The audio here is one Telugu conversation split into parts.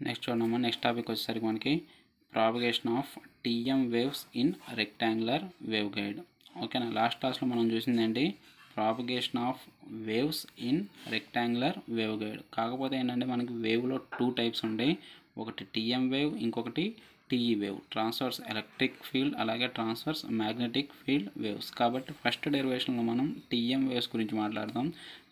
నెక్స్ట్ చూడమ్మా. నెక్స్ట్ టాపిక్ వచ్చేసరికి మనకి propagation of TM waves in rectangular wave guide. ఓకేనా, లాస్ట్ క్లాస్లో మనం చూసిందేంటి, propagation of waves in rectangular wave guide. కాకపోతే ఏంటంటే మనకి వేవ్లో 2 టైప్స్ ఉంటాయి. ఒకటి టీఎం వేవ్, ఇంకొకటి TE wave, transverse electric field అలాగే ట్రాన్స్వర్స్ మ్యాగ్నెటిక్ ఫీల్డ్ వేవ్స్. కాబట్టి ఫస్ట్ డెరివేషన్లో మనం టీఎం వేవ్స్ గురించి మాట్లాడదాం.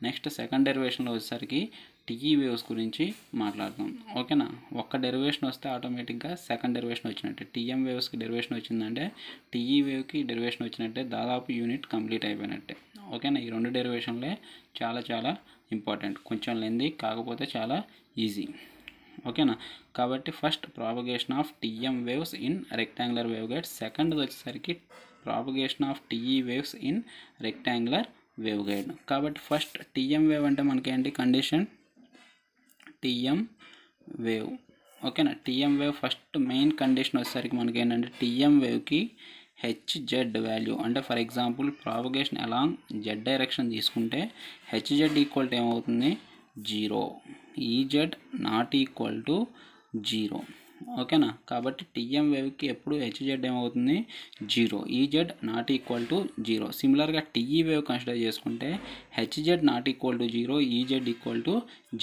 నెక్స్ట్ సెకండ్ డెరివేషన్లో వచ్చేసరికి టీఈ వేవ్స్ గురించి మాట్లాడదాం. ఓకేనా, ఒక్క డెరివేషన్ వస్తే ఆటోమేటిక్గా సెకండ్ డెరివేషన్ వచ్చినట్టే. టీఎం వేవ్స్కి డెరివేషన్ వచ్చిందంటే టీఈ వేవ్కి డెరివేషన్ వచ్చినట్టే, దాదాపు యూనిట్ కంప్లీట్ అయిపోయినట్టే. ఓకేనా, ఈ 2 డెరివేషన్లే చాలా ఇంపార్టెంట్. కొంచెం లెంది, కాకపోతే చాలా ఈజీ. ఓకేనా, కాబట్టి first propagation of TM waves in rectangular wave guide, second వచ్చేసరికి propagation of TE waves in rectangular wave guide. కాబట్టి ఫస్ట్ టీఎం వేవ్ అంటే మనకేంటి కండిషన్, టీఎం వేవ్. ఓకేనా, TM wave first main condition వచ్చేసరికి మనకి ఏంటంటే టీఎం వేవ్కి హెచ్జెడ్ వాల్యూ, అంటే for example propagation along Z direction తీసుకుంటే హెచ్జెడ్ ఈక్వల్ టు ఏమవుతుంది, 0. E Z not equal to 0. ఓకేనా, కాబట్టి టీఎం వేవ్కి ఎప్పుడు హెచ్జెడ్ ఏమవుతుంది, 0. E Z not equal to 0. సిమిలర్గా టీఈ వేవ్ కన్సిడర్ చేసుకుంటే Hz not equal to 0, EZ equal to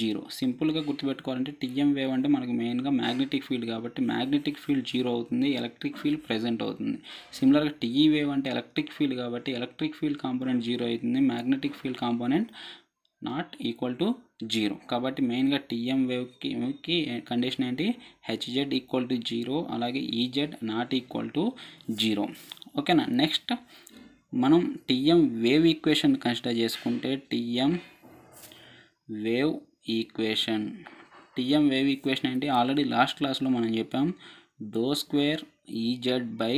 0. సింపుల్గా గుర్తుపెట్టుకోవాలంటే టీఎం వేవ్ అంటే మనకు మెయిన్గా మ్యాగ్నెటిక్ ఫీల్డ్, కాబట్టి మ్యాగ్నెటిక్ ఫీల్డ్ 0 అవుతుంది, ఎలక్ట్రిక్ ఫీల్డ్ ప్రెజెంట్ అవుతుంది. సిమిలర్గా టీఈ వేవ్ అంటే ఎలక్ట్రిక్ ఫీల్డ్, కాబట్టి ఎలక్ట్రిక్ ఫీల్డ్ కాంపోనెంట్ 0 అవుతుంది, magnetic field component not equal to 0. కాబట్టి మెయిన్గా టీఎం వేవ్కి కండిషన్ ఏంటి, హెచ్జెడ్ ఈక్వల్ టు 0 అలాగే ఈజెడ్ నాట్ ఈక్వల్ టు 0. ఓకేనా, నెక్స్ట్ మనం టీఎం వేవ్ ఈక్వేషన్ కన్సిడర్ చేసుకుంటే టీఎం వేవ్ ఈక్వేషన్ ఏంటి, ఆల్రెడీ లాస్ట్ క్లాస్లో మనం చెప్పాం, ∂2 EZ by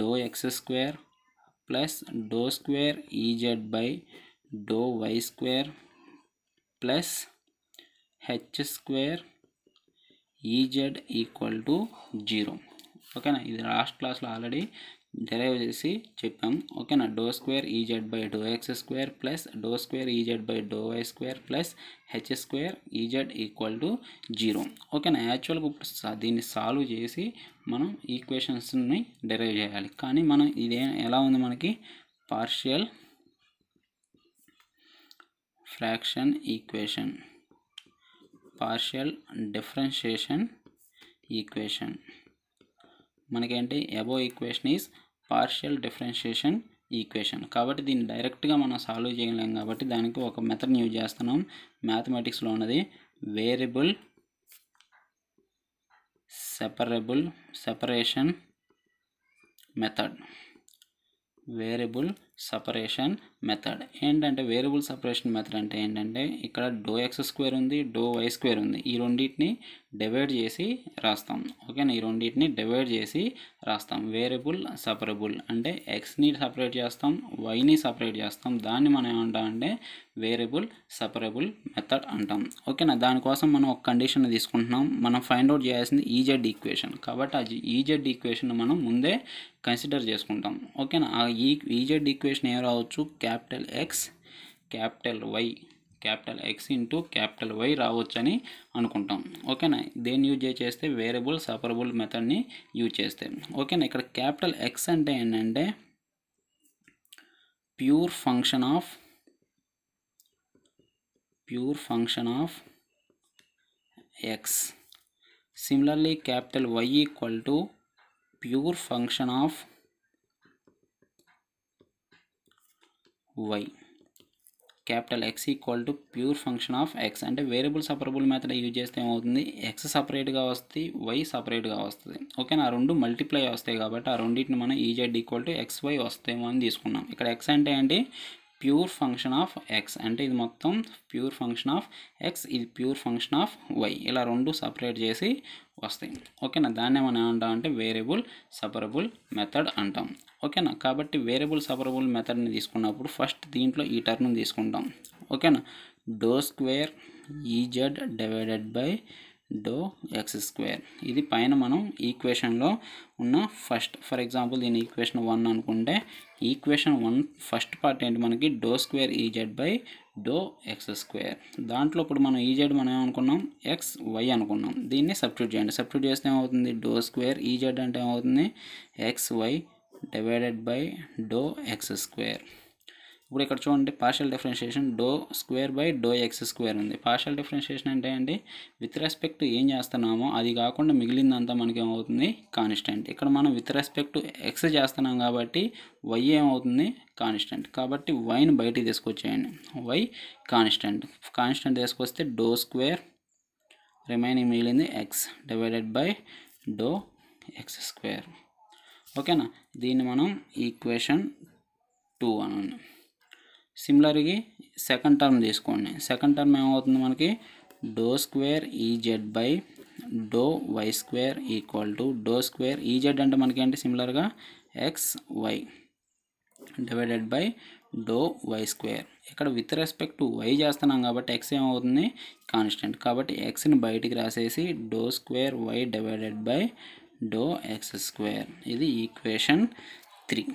∂x2 plus ∂2 EZ by ∂y2 plus h2 EZ equal to 0. ఓకేనా, ఇది లాస్ట్ క్లాస్లో ఆల్రెడీ డెరైవ్ చేసి చెప్పాం. ఓకేనా, ∂2 EZ by ∂x2 plus ∂2 EZ by ∂y2 plus h2 EZ equal to 0. ఓకేనా, యాక్చువల్గా ఇప్పుడు దీన్ని సాల్వ్ చేసి మనం ఈక్వేషన్స్ని డెరైవ్ చేయాలి. కానీ మనం ఇది ఎలా ఉంది, మనకి partial fraction equation, partial differentiation equation. మనకేంటి, above equation is partial differentiation equation. కాబట్టి దీన్ని డైరెక్ట్గా మనం సాల్వ్ చేయలేం, కాబట్టి దానికి ఒక మెథడ్ని యూజ్ చేస్తున్నాం. మ్యాథమెటిక్స్లో ఉన్నది variable separation method. Variable separation method ఏంటంటే, వేరియబుల్ సపరేషన్ మెథడ్ అంటే ఏంటంటే, ఇక్కడ ∂x2 ఉంది, ∂y2 ఉంది, ఈ రెండింటిని డివైడ్ చేసి రాస్తాం. ఓకేనా, ఈ రెండింటిని డివైడ్ చేసి రాస్తాం. వేరియబుల్ సపరబుల్ అంటే ఎక్స్ని సపరేట్ చేస్తాం, వైని సపరేట్ చేస్తాం, దాన్ని మనం ఏమంటాం అంటే వేరియబుల్ సపరబుల్ మెథడ్ అంటాం. ఓకేనా, దానికోసం మనం ఒక కండిషన్ తీసుకుంటున్నాం. మనం ఫైండ్ అవుట్ చేయాల్సింది ఈజెడ్ ఈక్వేషన్. కాబట్టి ఆ ఈజెడ్ ఈక్వేషన్ మనం ముందే కన్సిడర్ చేసుకుంటాం. ఓకేనా, ఆ ఈజెడ్ ఈక్వేషన్ ఏం రావచ్చు, capital X capital Y, capital X into capital Y రావచ్చు అని అనుకుంటాం. ఓకేనా, దేన్ని యూజ్ చేస్తే వేరియబుల్ సపరబుల్ మెథడ్ని యూజ్ చేస్తే. ఓకేనా, ఇక్కడ క్యాపిటల్ ఎక్స్ అంటే ఏంటంటే pure function of x. Similarly capital Y equal to pure function of y. Capital x equal to pure function of x. అంటే వేరియబుల్ సపరబుల్ మెథడ్ యూజ్ చేస్తే ఏమవుతుంది, x సపరేట్గా వస్తుంది, y సపరేట్గా వస్తుంది. ఓకేనా, ఆ రెండు మల్టిప్లై వస్తాయి, కాబట్టి ఆ రెండింటిని మనం ఈజెడ్ ఈక్వల్ టు xy వస్తాయేమో అని తీసుకున్నాం. ఇక్కడ x అంటే ఏంటి, ప్యూర్ ఫంక్షన్ ఆఫ్ x, అంటే ఇది మొత్తం ప్యూర్ ఫంక్షన్ ఆఫ్ x, ఇది ప్యూర్ ఫంక్షన్ ఆఫ్ y, ఇలా రెండు సపరేట్ చేసి వస్తాయి. ఓకేనా, దాన్నే మనం ఏమంటాం అంటే వేరియబుల్ సపరబుల్ మెథడ్ అంటాం. ఓకేనా, కాబట్టి వేరియబుల్ సపరబుల్ మెథడ్ని తీసుకున్నప్పుడు ఫస్ట్ దీంట్లో ఈ టర్మ్ తీసుకుంటాం. ఓకేనా, ∂2 ఈజెడ్ డివైడెడ్ బై ∂x2, ఇది పైన మనం ఈక్వేషన్లో ఉన్న ఫస్ట్. ఫర్ ఎగ్జాంపుల్ దీని ఈక్వేషన్ 1 అనుకుంటే ఈక్వేషన్ 1 ఫస్ట్ పార్ట్ ఏంటి మనకి డో square E Z by do x square. దాంట్లో ఇప్పుడు మనం ఈజెడ్ మనం ఏమనుకున్నాం ఎక్స్ వై అనుకున్నాం. దీన్ని సబ్స్టిట్యూట్ చేయండి. సబ్స్టిట్యూట్ చేస్తే ఏమవుతుంది డో స్క్వేర్ ఈజెడ్ అంటే ఏమవుతుంది x y divided by do x square. ఇప్పుడు ఇక్కడ చూడండి పార్షియల్ డిఫరెన్షియేషన్ డో square by do x square ఉంది. పార్షియల్ డిఫరెన్షియేషన్ అంటే అండి విత్ రెస్పెక్ట్ ఏం చేస్తున్నామో అది కాకుండా మిగిలిందంతా మనకి ఏమవుతుంది కాన్స్టెంట్. ఇక్కడ మనం విత్ రెస్పెక్ట్ ఎక్స్ చేస్తున్నాం కాబట్టి వై ఏమవుతుంది కాన్స్టెంట్. కాబట్టి వైని బయటికి తీసుకొచ్చేయండి. వై కాన్స్టెంట్ తీసుకొస్తే డో స్క్వేర్ రిమైనింగ్ మిగిలింది x divided by do x square. ఓకేనా, దీన్ని మనం ఈక్వేషన్ 2 అనండి. సిమిలర్గా సెకండ్ టర్మ్ తీసుకోండి. సెకండ్ టర్మ్ ఏమవుతుంది మనకి డో స్క్వేర్ ఈజెడ్ బై డో వై స్క్వేర్ ఈక్వల్ టు డో స్క్వేర్ ఈజెడ్ అంటే మనకి ఏంటి సిమిలర్గా ఎక్స్ వై డివైడెడ్ బై డో వై స్క్వేర్. ఇక్కడ విత్ రెస్పెక్ట్ టు వై చేస్తున్నాం కాబట్టి ఎక్స్ ఏమవుతుంది కాన్స్టెంట్. కాబట్టి ఎక్స్ని బయటికి రాసేసి do square y divided by do x square. ఇది ఈక్వేషన్ 3.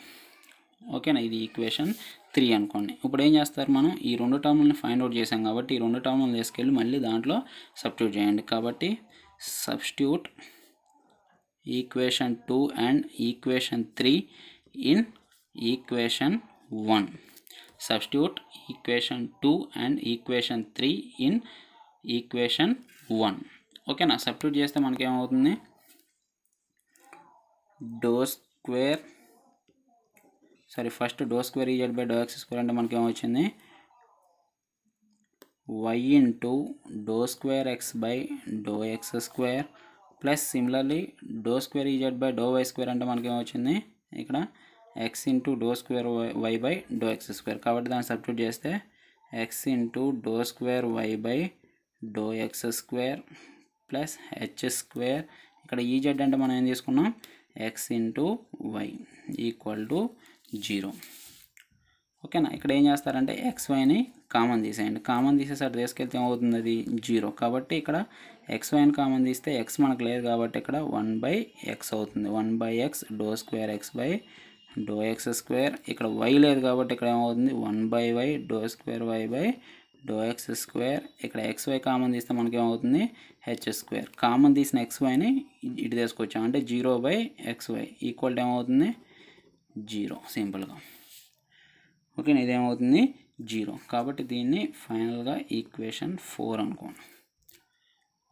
ఓకేనా, ఇది ఈక్వేషన్ 3 అనుకోండి. ఇప్పుడు ఏం చేస్తారు మనం ఈ రెండు టర్ములను ఫైండ్ అవుట్ చేసాం కాబట్టి ఈ రెండు టర్ములను తీసుకెళ్ళి మళ్ళీ దాంట్లో సబ్స్టిట్యూట్ చేయండి. కాబట్టి substitute equation 2 and equation 3 in equation 1. Substitute equation 2 and equation 3 in equation 1. ఓకేనా, సబ్స్టిట్యూట్ చేస్తే మనకి ఏమవుతుంది ఫస్ట్ డో square E Z by do x square అంటే మనకి ఏమొచ్చింది వై ఇంటూ డో square X by do x square plus similarly డో స్క్వేర్ ఈజెడ్ బై డో వై స్క్వేర్ అంటే మనకి ఏమొచ్చింది ఇక్కడ ఎక్స్ ఇంటూ డో square y by do x square. కాబట్టి దాన్ని సబ్స్టిట్యూట్ చేస్తే ఎక్స్ ఇంటూ డో square y by do x square plus H square. ఇక్కడ ఈజెడ్ అంటే మనం ఏం తీసుకున్నాం x into y equal to 0. ఓకేనా, ఇక్కడ ఏం చేస్తారంటే ఎక్స్ వైని కామన్ తీసేయండి. కామన్ తీసేసరికి తీసుకెళ్తే ఏమవుతుంది అది 0. కాబట్టి ఇక్కడ ఎక్స్ వైని కామన్ తీస్తే ఎక్స్ మనకు లేదు కాబట్టి ఇక్కడ 1/x అవుతుంది. 1/x డో square X by do x square. ఇక్కడ వై లేదు కాబట్టి ఇక్కడ ఏమవుతుంది 1/y డో square y by do x square. ఇక్కడ ఎక్స్ వై కామన్ తీస్తే మనకి ఏమవుతుంది హెచ్ స్క్వేర్. కామన్ తీసిన ఎక్స్ వైని ఇటు తీసుకొచ్చాం అంటే 0/xy ఈక్వల్ టు ఏమవుతుంది 0 సింపుల్గా. ఓకే, ఇదేమవుతుంది 0. కాబట్టి దీన్ని ఫైనల్గా ఈక్వేషన్ 4 అనుకోండి.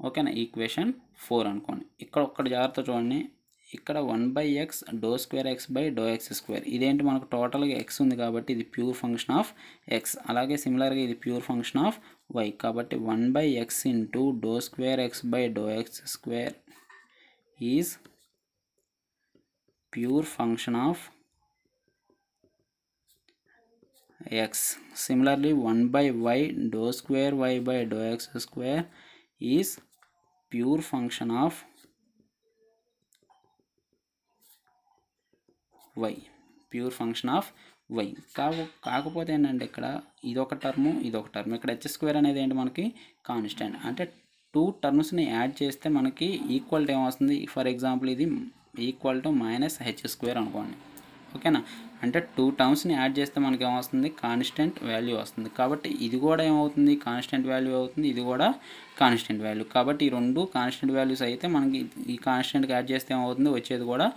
ఓకేనా, ఈక్వేషన్ 4 అనుకోండి. ఇక్కడ ఒక్కటి జాగ్రత్త చూడండి, ఇక్కడ 1/x డో square X by do x square. ఇదేంటి మనకు టోటల్గా ఎక్స్ ఉంది కాబట్టి ఇది ప్యూర్ ఫంక్షన్ ఆఫ్ ఎక్స్. అలాగే సిమిలర్గా ఇది ప్యూర్ ఫంక్షన్ ఆఫ్ వై. కాబట్టి 1/x ఇంటూ డో square X by do x square is pure function of x. Similarly 1/y dou square y by dou x square is pure function of y. Pure function of y. కాకపోతే ఏంటంటే ఇక్కడ ఇదొక టర్ము ఇదొక టర్మ్. ఇక్కడ h స్క్వేర్ అనేది ఏంటి మనకి కాన్స్టెంట్. అంటే 2 టర్మ్స్ని యాడ్ చేస్తే మనకి ఈక్వల్ టు ఏమొస్తుంది. ఫర్ ఎగ్జాంపుల్ ఇది ఈక్వల్ టు -h స్క్వేర్ అనుకోండి. ఓకేనా, అంటే 2 టర్మ్స్ని యాడ్ చేస్తే మనకి ఏమొస్తుంది కాన్స్టెంట్ వాల్యూ వస్తుంది. కాబట్టి ఇది కూడా ఏమవుతుంది కాన్స్టెంట్ వాల్యూ అవుతుంది, ఇది కూడా కాన్స్టెంట్ వాల్యూ. కాబట్టి ఈ రెండు కాన్స్టెంట్ వాల్యూస్ అయితే మనకి ఈ కాన్స్టెంట్కి యాడ్ చేస్తే ఏమవుతుంది వచ్చేది కూడా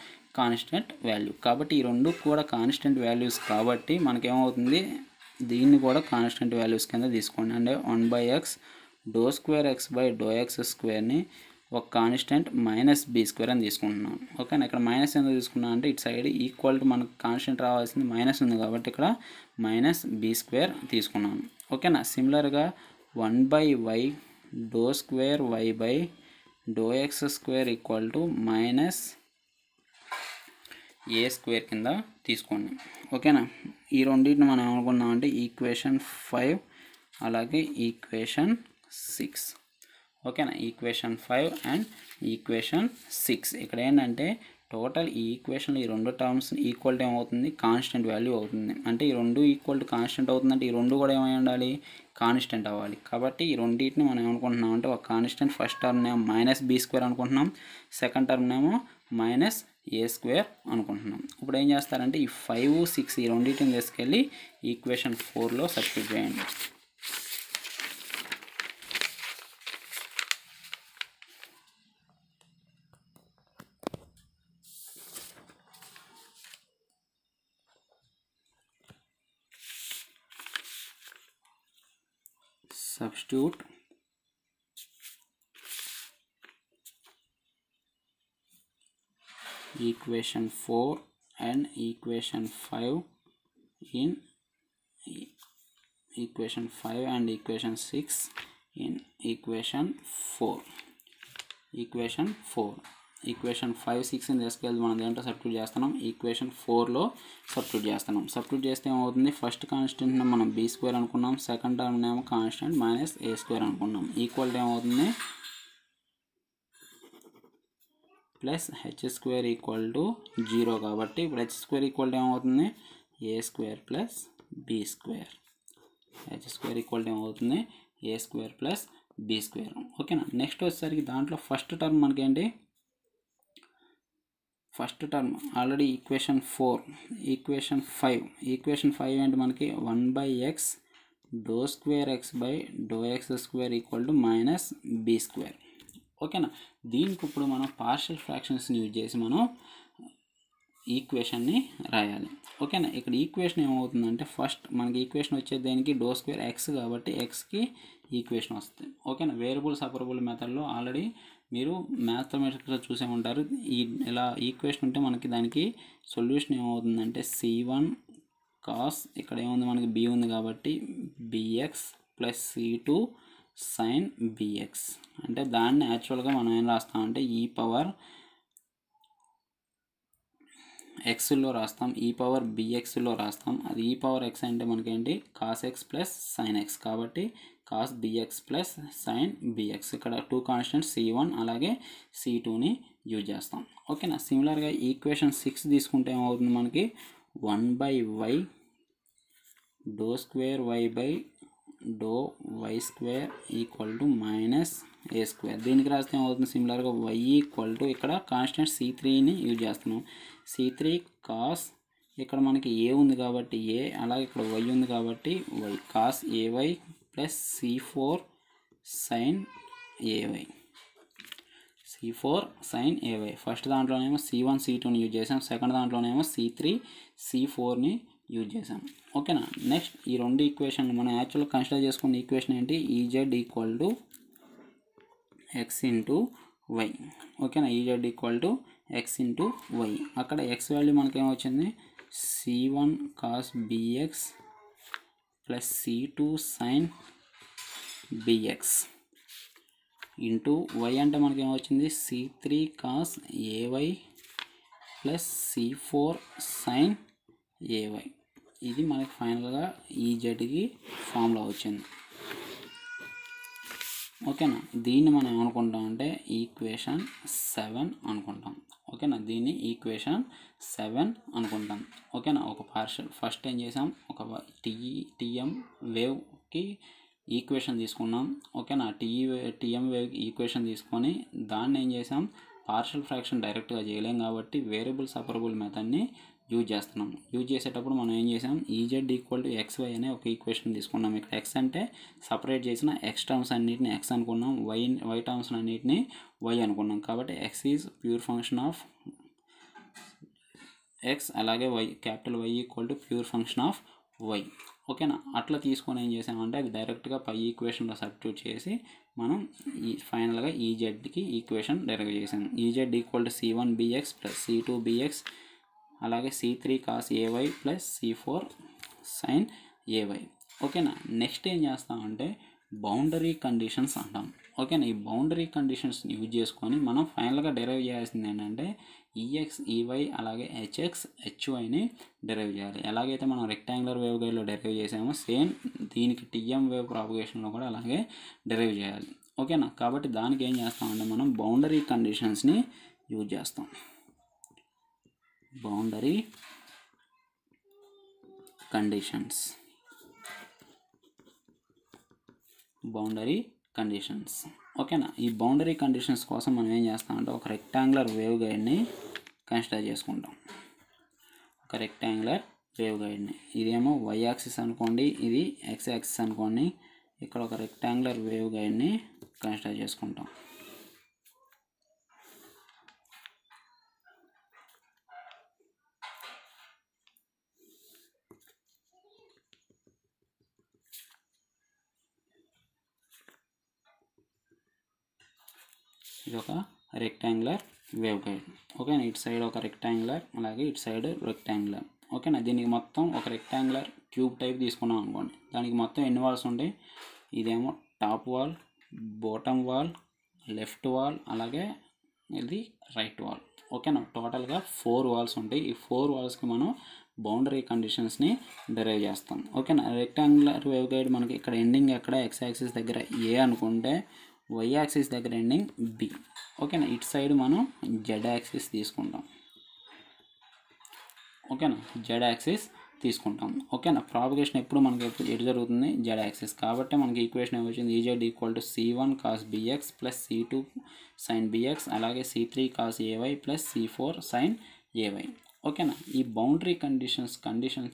కాన్స్టెంట్ వాల్యూ. కాబట్టి ఈ రెండు కూడా కాన్స్టెంట్ వాల్యూస్ కాబట్టి మనకి ఏమవుతుంది దీన్ని కూడా కాన్స్టెంట్ వాల్యూస్ కింద తీసుకోండి. అంటే 1/x డో square X by do X స్క్వేర్ని ఒక కాన్స్టెంట్ -b స్క్వేర్ అని తీసుకుంటున్నాం. ఓకేనా, ఇక్కడ మైనస్ ఎందుకు తీసుకున్నాం అంటే ఇటు సైడ్ ఈక్వల్ టు మనకు కాన్స్టెంట్ రావాల్సింది మైనస్ ఉంది కాబట్టి ఇక్కడ -b స్క్వేర్ తీసుకున్నాను. ఓకేనా, సిమిలర్గా 1/y డో square y by do x square equal to -a square కింద తీసుకోండి. ఓకేనా, ఈ రెండింటిని మనం ఏమనుకున్నామంటే ఈక్వేషన్ 5 అలాగే ఈక్వేషన్ 6. ఓకేనా, ఈక్వేషన్ 5 అండ్ ఈక్వేషన్ 6. ఇక్కడ ఏంటంటే టోటల్ ఈ ఈక్వేషన్లో ఈ రెండు టర్మ్స్ ఈక్వల్ టు ఏమవుతుంది కాన్స్టెంట్ వాల్యూ అవుతుంది. అంటే ఈ రెండు ఈక్వల్ టు కాన్స్టెంట్ అవుతుందంటే ఈ రెండు కూడా ఏమై ఉండాలి కాన్స్టెంట్ అవ్వాలి. కాబట్టి ఈ రెండింటిని మనం ఏమనుకుంటున్నాం అంటే ఒక కాన్స్టెంట్ ఫస్ట్ టర్మ్ ఏమో -b స్క్వేర్ అనుకుంటున్నాం, సెకండ్ టర్మ్ ఏమో ఏ స్క్వేర్ అనుకుంటున్నాం. ఇప్పుడు ఏం చేస్తారంటే ఈ 5, 6 ఈ రెండింటిని తీసుకెళ్ళి ఈక్వేషన్ 4లో సబ్స్టిట్యూట్ చేయండి. Substitute equation 4 and equation 5 in equation 5 and equation 6 in equation 4. equation 4 equation 5, 6ని తీసుకెళ్ళి మనం దేంట్లో సబ్స్టిట్యూట్ చేస్తున్నాం, ఈక్వేషన్ 4లో సబ్స్టిట్యూట్ చేస్తున్నాం. సబ్స్టిట్యూట్ చేస్తే ఏమవుతుంది, ఫస్ట్ కాన్స్టెంట్ని మనం బీ స్క్వేర్ అనుకున్నాం, సెకండ్ టర్మ్ ఏమో కాన్స్టెంట్ మైనస్ ఏ స్క్వేర్ అనుకున్నాం. ఈక్వల్ ఏమవుతుంది plus H square equal to 0 కాబట్టి ఇప్పుడు హెచ్ స్క్వేర్ ఈక్వల్ ఏమవుతుంది A square plus B square. H square equal ఏమవుతుంది A square plus B square. ఓకేనా. నెక్స్ట్ వచ్చేసరికి దాంట్లో ఫస్ట్ టర్మ్ మనకేంటి, first term already equation 4, equation 5. Equation 5 అంటే మనకి 1/x డో square X by do x square equal to minus b square. ఓకేనా. దీనికి ఇప్పుడు మనం పార్షియల్ ఫ్రాక్షన్స్ని యూజ్ చేసి మనం ఈక్వేషన్ని రాయాలి. ఓకేనా. ఇక్కడ ఈక్వేషన్ ఏమవుతుందంటే ఫస్ట్ మనకి ఈక్వేషన్ వచ్చేది దేనికి డో స్క్వేర్ ఎక్స్ కాబట్టి ఎక్స్కి ఈక్వేషన్ వస్తుంది. ఓకేనా. వేరియబుల్ సపరబుల్ మెథడ్లో ఆల్రెడీ మీరు మ్యాథమెటిక్స్లో చూసే ఉంటారు. ఇలా ఈక్వేషన్ ఉంటే మనకి దానికి సొల్యూషన్ ఏమవుతుందంటే C1 కాస్ ఇక్కడ ఏముంది మనకి బి ఉంది కాబట్టి bx plus C2 sine bx. అంటే దాన్ని యాక్చువల్గా మనం ఏం రాస్తామంటే ఈ పవర్ ఎక్స్లో రాస్తాం, ఈ పవర్ బిఎక్స్లో రాస్తాం. అది ఈ పవర్ ఎక్స్ అంటే మనకేంటి cos X plus sine X కాబట్టి cos bx plus sine B X. ఇక్కడ 2 కాన్స్టెంట్స్ C1 అలాగే C2ని యూజ్ చేస్తాం. ఓకేనా. సిమిలర్గా ఈక్వేషన్ 6 తీసుకుంటే ఏమవుతుంది మనకి 1/y డో స్క్వేర్ వై బై డో y square equal to minus A square. దీనికి రాస్తే ఏమవుతుంది సిమిలర్గా y ఈక్వల్ టు ఇక్కడ కాన్స్టెంట్ C3ని యూజ్ చేస్తున్నాం. C3 కాస్ ఇక్కడ మనకి ఏ ఉంది కాబట్టి ఏ, అలాగే ఇక్కడ y ఉంది కాబట్టి y cos ఏవై plus C4 sine A Y. C4 sine A Y. First దాంట్లోనేమో C1 C2ని యూజ్ చేసాం, సెకండ్ దాంట్లోనేమో C3 C4ని యూజ్ చేసాం. ఓకేనా. నెక్స్ట్ ఈ రెండు ఈక్వేషన్లు మనం యాక్చువల్గా కన్సిడర్ చేసుకున్న ఈక్వేషన్ ఏంటి E Z equal to X into why. ఓకేనా. E Z equal to X into Y. అక్కడ ఎక్స్ వాల్యూ మనకేమొచ్చింది C1 cos bx plus C2 sine B X into Y అంటే మనకేమొచ్చింది C3 cos ఏవై plus C4 sine A Y. ఇది మనకి ఫైనల్గా ఈజెడ్కి ఫార్ములా వచ్చింది. ఓకేనా. దీన్ని మనం ఏమనుకుంటాం అంటే ఈక్వేషన్ 7 అనుకుంటాం. ఓకేనా. దీన్ని ఈక్వేషన్ 7 అనుకుంటాం. ఓకేనా. ఒక పార్షల్ ఫస్ట్ ఏం చేసాం, ఒక టీఎం వేవ్కి ఈక్వేషన్ తీసుకున్నాం. ఓకేనా. టీఎం వేవ్ ఈక్వేషన్ తీసుకొని దాన్ని ఏం చేసాం పార్షల్ ఫ్రాక్షన్ డైరెక్ట్గా చేయలేం కాబట్టి వేరియబుల్ సపరబుల్ మెథడ్ని యూజ్ చేస్తున్నాం. యూజ్ చేసేటప్పుడు మనం ఏం చేసాం ఈజెడ్ ఈక్వల్ టు ఎక్స్వై అనే ఒక ఈక్వేషన్ తీసుకున్నాం. ఇక్కడ ఎక్స్ అంటే సపరేట్ చేసిన ఎక్స్ టర్మ్స్ అన్నిటిని ఎక్స్ అనుకున్నాం, వై టర్మ్స్ అన్నిటిని వై అనుకున్నాం. కాబట్టి x is pure function of x, అలాగే y capital Y equal to pure function of y. ఓకేనా. అట్లా తీసుకొని ఏం చేసామంటే అది డైరెక్ట్గా పై ఈక్వేషన్లో సబ్స్టిట్యూట్ చేసి మనం ఈ ఫైనల్గా ఈజెడ్కి ఈక్వేషన్ డైరెక్ట్ చేసాం. E z equal to C1 BX plus C2 BX అలాగే C3 cos ఏవై plus C4 sine a y. ఓకేనా. నెక్స్ట్ ఏం చేస్తామంటే బౌండరీ కండిషన్స్ అంటాం. ఓకేనా. ఈ బౌండరీ కండిషన్స్ని యూజ్ చేసుకొని మనం ఫైనల్గా డెరైవ్ చేయాల్సింది ఏంటంటే ఈఎక్స్ ఈవై అలాగే హెచ్ఎక్స్ హెచ్వైని డెరైవ్ చేయాలి. ఎలాగైతే మనం రెక్టాంగులర్ వేవ్ గైడ్లో డెరైవ్ చేసామో సేమ్ దీనికి టీఎం వేవ్ ప్రాపగేషన్లో కూడా అలాగే డెరైవ్ చేయాలి. ఓకేనా. కాబట్టి దానికి ఏం చేస్తామంటే మనం బౌండరీ కండిషన్స్ని యూజ్ చేస్తాం. Boundary conditions. Boundary conditions. ఓకేనా. ఈ బౌండరీ కండిషన్స్ కోసం మనం ఏం చేస్తామంటే ఒక రెక్టాంగులర్ వేవ్ గైడ్ని కన్సిడర్ చేసుకుంటాం, ఒక రెక్టాంగులర్ వేవ్ గైడ్ని. ఇదేమో వై యాక్సిస్ అనుకోండి, ఇది ఎక్స్ యాక్సిస్ అనుకోండి. ఇక్కడ ఒక రెక్టాంగులర్ వేవ్ గైడ్ని కన్సిడర్ చేసుకుంటాం. ఇది ఒక రెక్టాంగులర్ వేవ్ గైడ్. ఓకేనా, ఇటు సైడ్ ఒక రెక్టాంగులర్, అలాగే ఇటు సైడ్ రెక్టాంగులర్. ఓకేనా, దీనికి మొత్తం ఒక రెక్టాంగులర్ క్యూబ్ టైప్ తీసుకున్నాం అనుకోండి. దానికి మొత్తం ఎన్ని వాల్స్ ఉంటాయి? ఇదేమో top wall, bottom wall, left wall, అలాగే ఇది రైట్ వాల్. ఓకేనా, టోటల్గా 4 వాల్స్ ఉంటాయి. ఈ 4 వాల్స్కి మనం బౌండరీ కండిషన్స్ని డెరైవ్ చేస్తాం. ఓకేనా, రెక్టాంగులర్ వేవ్ గైడ్ మనకి ఇక్కడ ఎండింగ్ ఎక్కడ ఎక్స్ యాక్సిస్ దగ్గర ఏ అనుకుంటే వై యాక్సిస్ దగ్గర ఎండింగ్ బి. ఓకేనా, ఇటు సైడ్ మనం జెడ్ యాక్సిస్ తీసుకుంటాం. ఓకేనా, జెడ్ యాక్సిస్ తీసుకుంటాం. ఓకేనా, ప్రాపగేషన్ ఎప్పుడు మనకి ఎటు జరుగుతుంది? Z axis. కాబట్టి మనకి ఈక్వేషన్ ఏమొచ్చింది? EZ equal to C1 cos bx plus C2 sin bx, అలాగే C3 cos ay plus C4 sin ay. ఓకేనా, ఈ బౌండరీ కండిషన్స్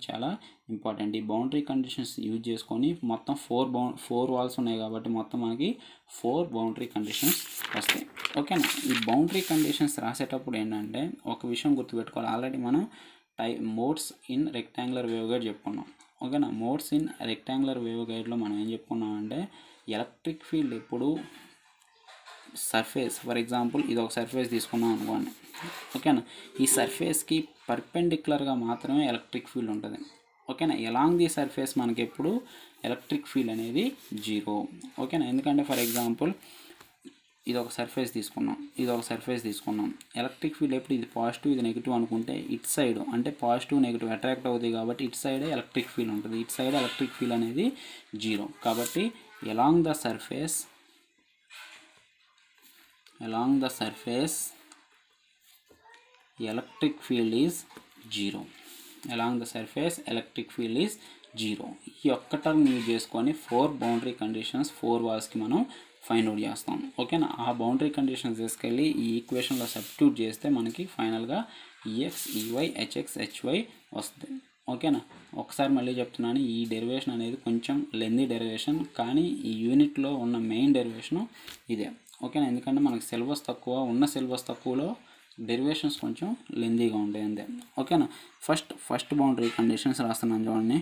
చాలా ఇంపార్టెంట్. ఈ బౌండరీ కండిషన్స్ యూజ్ చేసుకొని మొత్తం 4 వాల్స్ ఉన్నాయి కాబట్టి మొత్తం మనకి 4 బౌండరీ కండిషన్స్ వస్తాయి. ఓకేనా, ఈ బౌండరీ కండిషన్స్ రాసేటప్పుడు ఏంటంటే ఒక విషయం గుర్తుపెట్టుకోవాలి. ఆల్రెడీ మనం modes in rectangular wave guide చెప్పుకున్నాం. ఓకేనా, మోడ్స్ ఇన్ రెక్టాంగులర్ వేవ్ గైడ్లో మనం ఏం చెప్పుకున్నామంటే ఎలక్ట్రిక్ ఫీల్డ్ ఎప్పుడు సర్ఫేస్, ఫర్ ఎగ్జాంపుల్ ఇది ఒక సర్ఫేస్ తీసుకున్నాం అనుకోండి. ఓకేనా, ఈ సర్ఫేస్కి పర్పెండిక్యులర్గా మాత్రమే ఎలక్ట్రిక్ ఫీల్డ్ ఉంటుంది. ఓకేనా, ఎలాంగ్ ది సర్ఫేస్ మనకి ఎప్పుడు ఎలక్ట్రిక్ ఫీల్డ్ అనేది 0. ఓకేనా, ఎందుకంటే ఫర్ ఎగ్జాంపుల్ ఇది ఒక సర్ఫేస్ తీసుకున్నాం, ఎలక్ట్రిక్ ఫీల్డ్ ఎప్పుడు ఇది పాజిటివ్ ఇది నెగిటివ్ అనుకుంటే ఇటు సైడ్ అంటే పాజిటివ్ నెగిటివ్ అట్రాక్ట్ అవుతుంది కాబట్టి ఇటు సైడే ఎలక్ట్రిక్ ఫీల్డ్ ఉంటుంది. ఇటు సైడ్ ఎలక్ట్రిక్ ఫీల్డ్ అనేది 0. కాబట్టి along the surface electric field is 0. ఈ ఒక్క టర్మ్ యూజ్ చేసుకొని 4 బౌండరీ కండిషన్స్ 4 వాల్స్కి మనం ఫైండ్ అవుట్ చేస్తాం. ఓకేనా, ఆ బౌండరీ కండిషన్స్ తీసుకెళ్ళి ఈ ఈక్వేషన్లో సబ్స్టిట్యూట్ చేస్తే మనకి ఫైనల్గా ఈఎక్స్ ఈవై హెచ్ఎక్స్ హెచ్వై వస్తుంది. ఓకేనా, ఒకసారి మళ్ళీ చెప్తున్నాను, ఈ డెరివేషన్ అనేది కొంచెం లెందీ డెరివేషన్, కానీ ఈ యూనిట్లో ఉన్న మెయిన్ డెరివేషను ఇదే. ఓకేనా, ఎందుకంటే మనకు సిలబస్ తక్కువలో డెరివేషన్స్ కొంచెం లెందీగా ఉంటాయి అంతే. ఓకేనా, ఫస్ట్ బౌండరీ కండిషన్స్ రాస్తున్నాను చూడండి.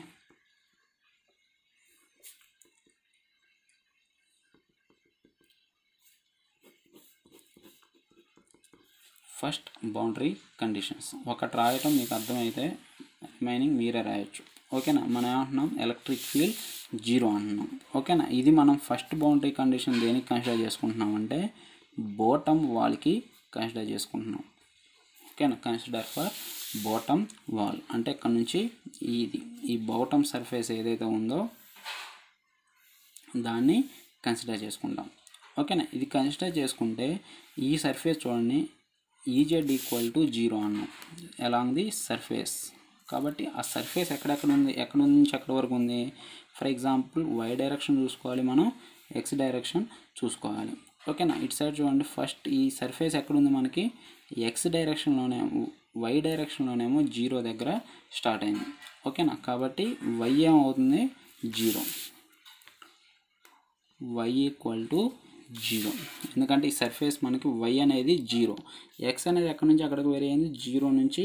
ఫస్ట్ బౌండరీ కండిషన్స్ ఒకటి రాయటం మీకు అర్థమైతే రిమైనింగ్ మీరే రాయొచ్చు. ఓకేనా, మనం ఏమంటున్నాం? ఎలక్ట్రిక్ ఫీల్డ్ 0 అంటున్నాం. ఓకేనా, ఇది మనం ఫస్ట్ బౌండరీ కండిషన్ దేనికి కన్సిడర్ చేసుకుంటున్నాం అంటే బాటమ్ వాల్కి కన్సిడర్ చేసుకుంటున్నాం. ఓకేనా, కన్సిడర్ ఫర్ బాటమ్ వాల్ అంటే ఇక్కడ నుంచి ఈ బాటమ్ సర్ఫేస్ ఏదైతే ఉందో దాన్ని కన్సిడర్ చేసుకుంటాం. ఓకేనా, ఇది కన్సిడర్ చేసుకుంటే ఈ సర్ఫేస్ చూడండి, ఈజెడ్ ఈక్వల్ టు 0 అన్నాం అలాంగ్ ది సర్ఫేస్. కాబట్టి ఆ సర్ఫేస్ ఎక్కడి నుంచి ఎక్కడి వరకు ఉంది? ఫర్ ఎగ్జాంపుల్ వై డైరెక్షన్ చూసుకోవాలి, మనం ఎక్స్ డైరెక్షన్ చూసుకోవాలి. ఓకేనా, ఇటు సైడ్ చూడండి, ఫస్ట్ ఈ సర్ఫేస్ ఎక్కడుంది మనకి ఎక్స్ డైరెక్షన్లోనే, వై డైరెక్షన్లోనేమో 0 దగ్గర స్టార్ట్ అయింది. ఓకేనా, కాబట్టి వై ఏమవుతుంది? 0. వై ఈక్వల్ టు 0, ఎందుకంటే ఈ సర్ఫేస్ మనకి వై అనేది 0, ఎక్స్ అనేది ఎక్కడి నుంచి ఎక్కడికి వేరీ అయింది? 0 నుంచి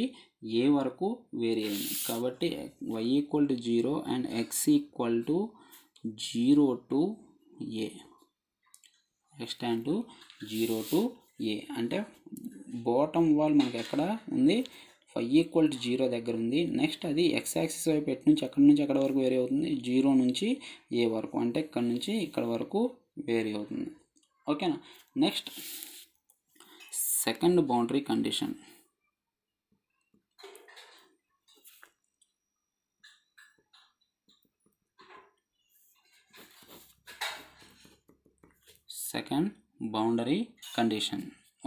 ఏ వరకు వేరీ అయింది. కాబట్టి y equal to 0 and x equal to 0 to a, x tend to 0 to a అంటే బాటమ్ వాల్ మనకి ఎక్కడ ఉంది? వై ఈక్వల్ టు 0 దగ్గర ఉంది. నెక్స్ట్ అది ఎక్స్ యాక్సిస్ వైపు ఎక్కడి నుంచి ఎక్కడ వరకు వేరీ అవుతుంది? 0 నుంచి ఏ వరకు, అంటే ఇక్కడ నుంచి ఇక్కడ వరకు వేరీ అవుతుంది. ఓకేనా, నెక్స్ట్ సెకండ్ బౌండరీ కండిషన్.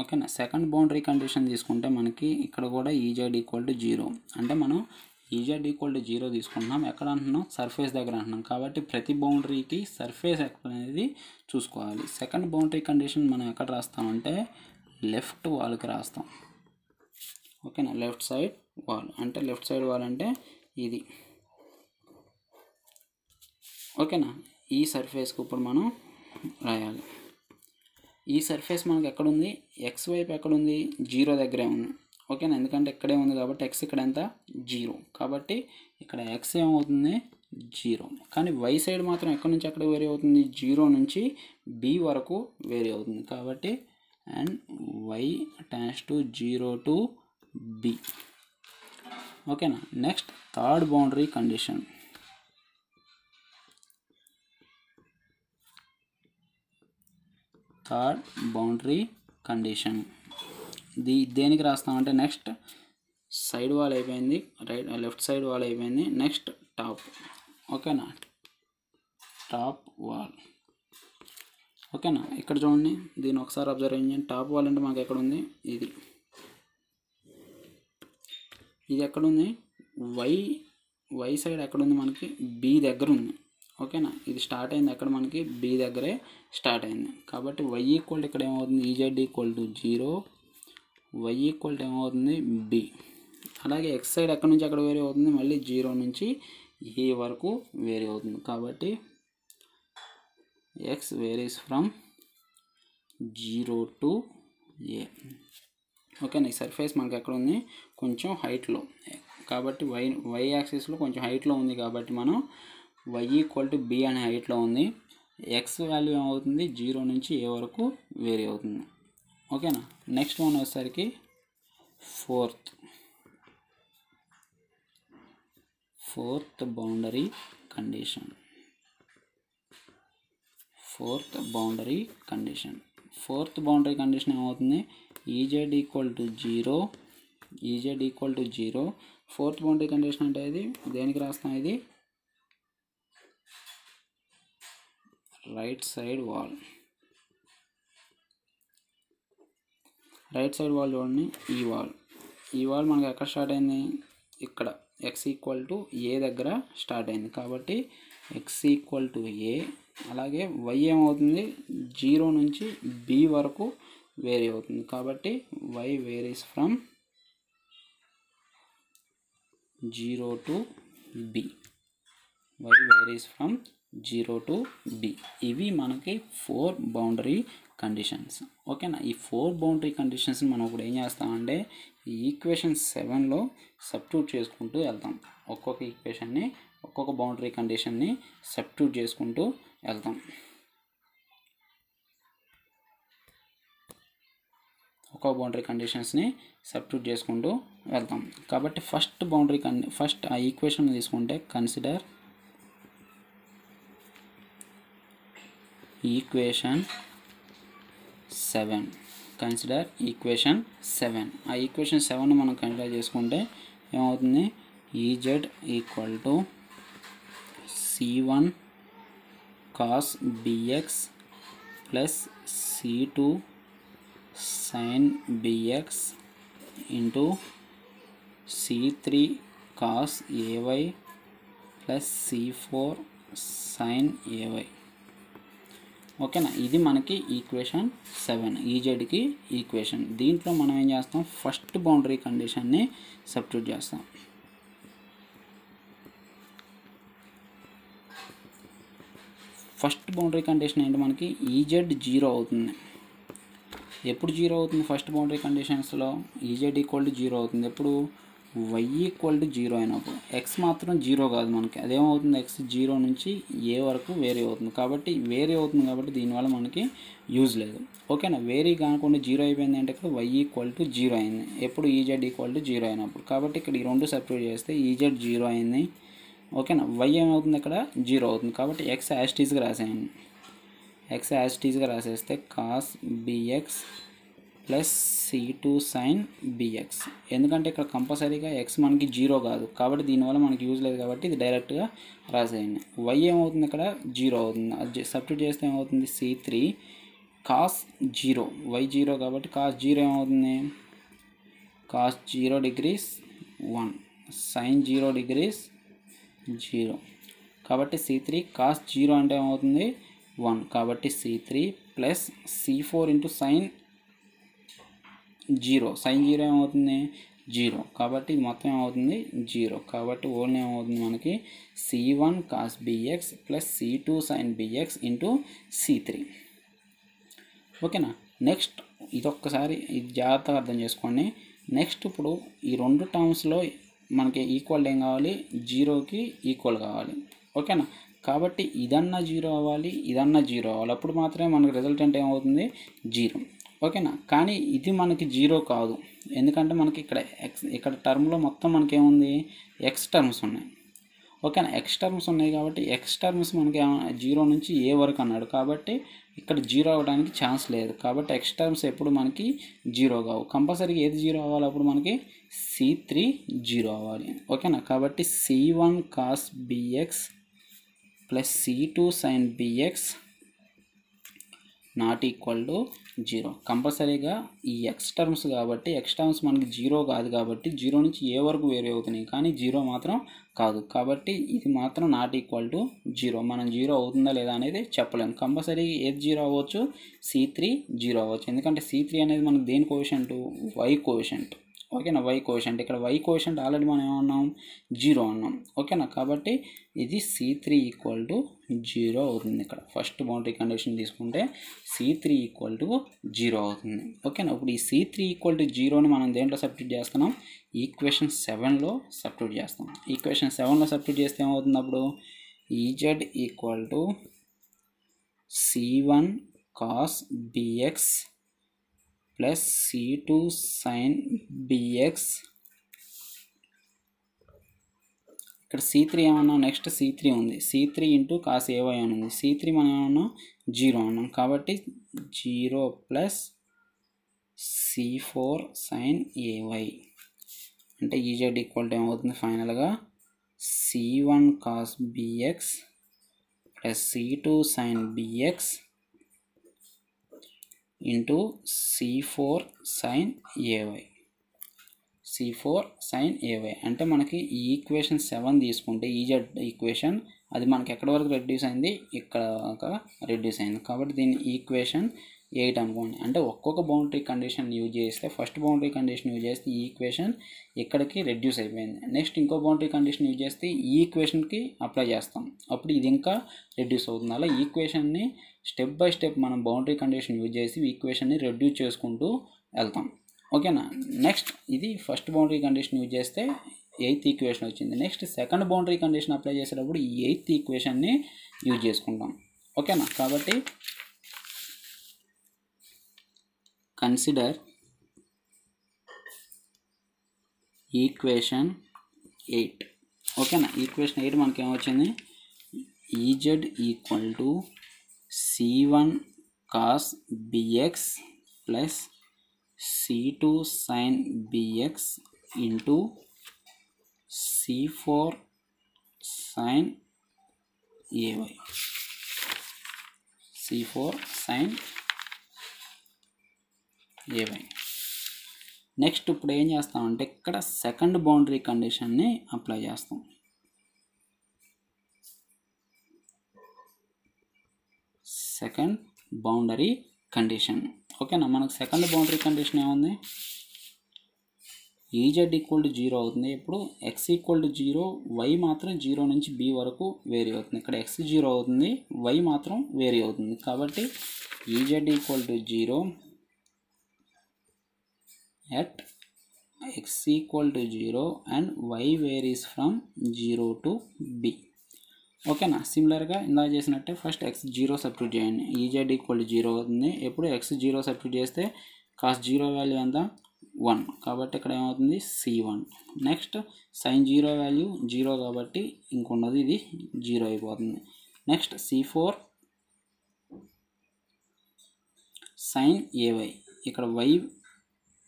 ఓకేనా, సెకండ్ బౌండరీ కండిషన్ తీసుకుంటే మనకి ఇక్కడ కూడా ఈజెడ్ ఈక్వల్ టు 0 అంటే మనం ఈజెడ్ ఈక్వల్ టు 0 తీసుకుంటున్నాం. ఎక్కడ అంటున్నాం? సర్ఫేస్ దగ్గర అంటున్నాం. కాబట్టి ప్రతి బౌండరీకి సర్ఫేస్ ఎక్కడ అనేది చూసుకోవాలి. సెకండ్ బౌండరీ కండిషన్ మనం ఎక్కడ రాస్తామంటే లెఫ్ట్ వాల్కి రాస్తాం. ఓకేనా. లెఫ్ట్ సైడ్ వాల్ అంటే లెఫ్ట్ సైడ్ వాల్ అంటే ఇది. ఓకేనా. ఈ సర్ఫేస్కి ఇప్పుడు మనం రాయాలి. ఈ సర్ఫేస్ మనకు ఎక్కడుంది, ఎక్స్ వైపు ఎక్కడుంది, 0 దగ్గరే ఉంది. ఓకేనా, ఎందుకంటే ఇక్కడే ఉంది కాబట్టి ఎక్స్ ఇక్కడ ఎంత 0, కాబట్టి ఇక్కడ ఎక్స్ ఏమవుతుంది 0. కానీ వై సైడ్ మాత్రం ఎక్కడి నుంచి ఎక్కడ వేరీ అవుతుంది, 0 నుంచి బి వరకు వేరీ అవుతుంది. కాబట్టి and y tends to 0 to బి. ఓకేనా. Next third boundary condition. Third boundary condition దేనికి రాస్తామంటే నెక్స్ట్ సైడ్ వాల్ అయిపోయింది, లెఫ్ట్ సైడ్ వాల్ అయిపోయింది. Next top. ఓకేనా, టాప్ వాల్. ఓకేనా, ఇక్కడ చూడండి, దీన్ని ఒకసారి అబ్జర్వ్ చేయండి. టాప్ వాల్ అంటే మనకు ఎక్కడ ఉంది, ఇది ఎక్కడుంది, వై సైడ్ ఎక్కడుంది మనకి, బి దగ్గర ఉంది. ఓకేనా, ఇది స్టార్ట్ అయింది ఎక్కడ మనకి, బి దగ్గరే స్టార్ట్ అయింది. కాబట్టి వై ఈక్వల్ ఇక్కడ ఏమవుతుంది, EZ equal to 0, y equal ఏమవుతుంది బి. అలాగే ఎక్స్ సైడ్ ఎక్కడి నుంచి ఎక్కడ వేరీ అవుతుంది, మళ్ళీ 0 నుంచి ఏ వరకు వేరీ అవుతుంది. కాబట్టి ఎక్స్ వేరీస్ ఫ్రమ్ 0 to ఏ. ఓకేనా, ఈ సర్ఫేస్ మనకి ఎక్కడ ఉంది, కొంచెం హైట్లో. కాబట్టి వై యాక్సిస్లో కొంచెం హైట్లో ఉంది. కాబట్టి మనం వై ఈక్వల్ టు బి అనే హైట్లో ఉంది. ఎక్స్ వాల్యూ ఏమవుతుంది, 0 నుంచి ఏ వరకు వేరీ అవుతుంది. ఓకేనా. నెక్స్ట్ వన్ వచ్చేసరికి fourth boundary condition. Fourth boundary condition ఏమవుతుంది, EZ equal to 0. Fourth boundary condition అంటే ఇది దేనికి రాస్తాం, ఇది రైట్ సైడ్ వాల్. చూడండి, ఈ వాల్ మనకి ఎక్కడ స్టార్ట్ అయింది, ఇక్కడ ఎక్స్ ఈక్వల్ టు ఏ దగ్గర స్టార్ట్ అయింది. కాబట్టి ఎక్స్ ఈక్వల్ టు ఏ. అలాగే వై ఏమవుతుంది, 0 నుంచి బి వరకు వేరీ అవుతుంది. కాబట్టి y varies from 0 to b. ఇవి మనకి 4 బౌండరీ కండిషన్స్. ఓకేనా, ఈ 4 బౌండరీ కండిషన్స్ మనం ఇప్పుడు ఏం చేస్తామంటే ఈక్వేషన్ 7లో సబ్స్టిట్యూట్ చేసుకుంటూ వెళ్తాం. ఒక్కొక్క ఈక్వేషన్ని, ఒక్కొక్క బౌండరీ కండిషన్ని సబ్స్టిట్యూట్ చేసుకుంటూ వెళ్తాం. ఒక్కొక్క బౌండరీ కండిషన్స్ని సబ్స్టిట్యూట్ చేసుకుంటూ వెళ్తాం. కాబట్టి ఫస్ట్ ఆ ఈక్వేషన్ తీసుకుంటే కన్సిడర్ ఈక్వేషన్ 7. ఆ ఈక్వేషన్ 7ని మనం కన్సిడర్ చేసుకుంటే ఏమవుతుంది, EZ equal to C1 cos bx plus C2 sin bx into C3 cos ay plus C4 sin ay. ఓకేనా, ఇది మనకి ఈక్వేషన్ 7, ఈజెడ్కి ఈక్వేషన్. దీంట్లో మనం ఏం చేస్తాం, ఫస్ట్ బౌండరీ కండిషన్ని సబ్స్టిట్యూట్ చేస్తాం. ఫస్ట్ బౌండరీ కండిషన్ ఏంటి, మనకి ఈజెడ్ 0 అవుతుంది. ఎప్పుడు 0 అవుతుంది, ఫస్ట్ బౌండరీ కండిషన్స్లో ఈజెడ్ ఈక్వల్ టు 0 అవుతుంది. ఎప్పుడు వై ఈక్వల్ టు 0 అయినప్పుడు. ఎక్స్ మాత్రం 0 కాదు మనకి, అదేమవుతుంది, ఎక్స్ 0 నుంచి ఏ వరకు వేరీ అవుతుంది. కాబట్టి వేరీ అవుతుంది కాబట్టి దీనివల్ల మనకి యూజ్ లేదు. ఓకేనా, వేరీ కాకుండా 0 అయిపోయింది అంటే ఇక్కడ వై ఈక్వల్ టు 0 అయింది. ఎప్పుడు ఈజెడ్ ఈక్వల్ టు 0 అయినప్పుడు. కాబట్టి ఇక్కడ ఈ రెండు సబ్స్టిట్యూట్ చేస్తే ఈజెడ్ 0 అయింది. ఓకేనా, వై ఏమవుతుంది, ఇక్కడ 0 అవుతుంది. కాబట్టి ఎక్స్ యాజ్ టీజ్గా రాసేయండి. ఎక్స్ యాజ్ టీజ్గా రాసేస్తే cos bx plus C2 sin bx. ఎందుకంటే ఇక్కడ కంపల్సరీగా ఎక్స్ మనకి 0 కాదు కాబట్టి దీనివల్ల మనకి యూజ్ లేదు. కాబట్టి ఇది డైరెక్ట్గా రాసేయండి. వై ఏమవుతుంది, ఇక్కడ 0 అవుతుంది. అది సబ్స్టిట్యూట్ చేస్తే ఏమవుతుంది, C3 cos 0. వై 0 కాబట్టి cos 0 ఏమవుతుంది, cos 0 degrees 1, sin 0 degrees 0. కాబట్టి C3 cos 0 అంటే ఏమవుతుంది 1. కాబట్టి C3 plus C4 into sin 0. sin 0 ఏమవుతుంది, జీరో. కాబట్టి ఇది మొత్తం ఏమవుతుంది జీరో. కాబట్టి ఓన్లీ ఏమవుతుంది మనకి C1 cos bx plus C2 sin bx into C3. ఓకేనా. నెక్స్ట్ ఇదొక్కసారి ఇది జాగ్రత్తగా అర్థం చేసుకోండి. నెక్స్ట్ ఇప్పుడు ఈ రెండు టర్మ్స్లో మనకి ఈక్వల్ ఏం కావాలి, జీరోకి ఈక్వల్ కావాలి. ఓకేనా. కాబట్టి ఇదన్నా జీరో అవ్వాలి, ఇదన్నా జీరో అవ్వాలి, అప్పుడు మాత్రమే మనకి రిజల్టెంట్ ఏమవుతుంది జీరో. ఓకేనా. కానీ ఇది మనకి జీరో కాదు, ఎందుకంటే మనకి ఇక్కడ టర్మ్లో మొత్తం మనకేముంది ఎక్స్ టర్మ్స్ ఉన్నాయి. ఓకేనా. ఎక్స్ టర్మ్స్ ఉన్నాయి కాబట్టి ఎక్స్ టర్మ్స్ మనకి జీరో నుంచి ఏ వరకు అన్నాడు, కాబట్టి ఇక్కడ జీరో అవ్వడానికి ఛాన్స్ లేదు. కాబట్టి ఎక్స్ టర్మ్స్ ఎప్పుడు మనకి జీరో కావు. కంపల్సరీగా ఏది జీరో అవ్వాలి, అప్పుడు మనకి C3 జీరో అవ్వాలి. ఓకేనా. కాబట్టి C1 cos bx plus C2 sin bx not equal to zero. కంపల్సరీగా ఈ ఎక్స్ టర్మ్స్ కాబట్టి ఎక్స్ టర్మ్స్ మనకి జీరో కాదు, కాబట్టి జీరో నుంచి ఏ వరకు వేరే అవుతున్నాయి, కానీ జీరో మాత్రం కాదు. కాబట్టి ఇది మాత్రం నాట్ ఈక్వల్ టు జీరో. మనం జీరో అవుతుందా లేదా అనేది చెప్పలేము. కంపల్సరీ ఏది జీరో అవ్వచ్చు, C3 జీరో అవ్వచ్చు. ఎందుకంటే C3 అనేది మనకి దేని కోషంట్, వై కోషంట్. ఓకేనా. Y quotient. ఇక్కడ వై కోషంట్ ఆల్రెడీ మనం ఏమన్నాం, జీరో అన్నాం. ఓకేనా. కాబట్టి ఇది C3 ఈక్వల్ టు జీరో అవుతుంది. ఇక్కడ ఫస్ట్ బౌండరీ కండిషన్ తీసుకుంటే C3 ఈక్వల్ టు జీరో అవుతుంది. ఓకేనా. ఇప్పుడు ఈ C3 ఈక్వల్ టు జీరోని మనం దేంట్లో సబ్స్టిట్యూట్ చేస్తున్నాం, ఈక్వేషన్ 7లో సబ్స్టిట్యూట్ చేస్తాం. ఈక్వేషన్ 7లో సబ్స్టిట్యూట్ చేస్తే ఏమవుతుంది, అప్పుడు EZ equal to C1 cos bx plus C2 sin bx. ఇక్కడ C3 ఏమన్నా, నెక్స్ట్ C3 ఉంది, C3 ఇంటూ కాస్ ay అని ఉంది. C3 మనం ఏమన్నా జీరో అన్నాం, కాబట్టి zero plus C4 sin ay అంటే EZ ఈక్వల్ టు ఏమవుతుంది ఫైనల్గా C1 cos bx plus C2 sin bx into C4 sin ay. C4 sin ay అంటే మనకి ఈ ఈక్వేషన్ 7 తీసుకుంటే EZ ఈక్వేషన్ అది మనకి ఎక్కడి వరకు రెడ్యూస్ అయింది, ఇక్కడ రెడ్యూస్ అయింది. కాబట్టి దీని ఈక్వేషన్ 8 అనుకోండి. అంటే ఒక్కొక్క బౌండరీ కండిషన్ యూజ్ చేస్తే, ఫస్ట్ బౌండరీ కండిషన్ యూజ్ చేస్తే ఈ ఈక్వేషన్ ఇక్కడికి రెడ్యూస్ అయిపోయింది. నెక్స్ట్ ఇంకో బౌండరీ కండిషన్ యూజ్ చేస్తే ఈ ఈక్వేషన్కి అప్లై చేస్తాం, అప్పుడు ఇది ఇంకా రెడ్యూస్ అవుతుంది. అలా ఈక్వేషన్ని స్టెప్ బై స్టెప్ మనం బౌండరీ కండిషన్ యూజ్ చేసి ఈక్వేషన్ని రెడ్యూస్ చేసుకుంటూ వెళ్తాం. ఓకేనా. నెక్స్ట్ ఇది ఫస్ట్ బౌండరీ కండిషన్ యూజ్ చేస్తే 8th ఈక్వేషన్ వచ్చింది. Next second boundary condition apply చేసేటప్పుడు ఈ 8th ఈక్వేషన్ని యూజ్ చేసుకుంటాం. ఓకేనా. కాబట్టి కన్సిడర్ ఈక్వేషన్ 8. ఓకేనా. ఈక్వేషన్ 8 మనకి ఏమొచ్చింది, EZ equal to C1 cos bx plus C2 sin bx into C4 sin ay. C4 sin ay. Next ఇప్పుడు ఏం చేస్తామంటే ఇక్కడ సెకండ్ బౌండరీ కండిషన్ని అప్లై చేస్తాం. Second boundary condition. ఓకేనా. మనకు సెకండ్ బౌండరీ కండిషన్ ఏముంది, EZ ఈక్వల్ టు జీరో అవుతుంది. ఇప్పుడు x equal to zero, y మాత్రం జీరో నుంచి b వరకు వేరీ అవుతుంది. ఇక్కడ x జీరో అవుతుంది, y మాత్రం వేరీ అవుతుంది. కాబట్టి EZ equal to zero at x equal to zero and y varies from zero to b. ఓకేనా. సిమిలర్గా ఇందాక చేసినట్టే ఫస్ట్ x జీరో సబ్స్టిట్యూట్ చేయండి. EZ ఈక్వల్ టు జీరో అవుతుంది. ఎప్పుడు x జీరో సబ్స్టిట్యూట్ చేస్తే కాస్ జీరో వాల్యూ ఎంత 1, కాబట్టి ఇక్కడ ఏమవుతుంది C1. Next sine zero value zero కాబట్టి ఇంకొన్నది ఇది జీరో అయిపోతుంది. Next C4 sin ay. ఇక్కడ y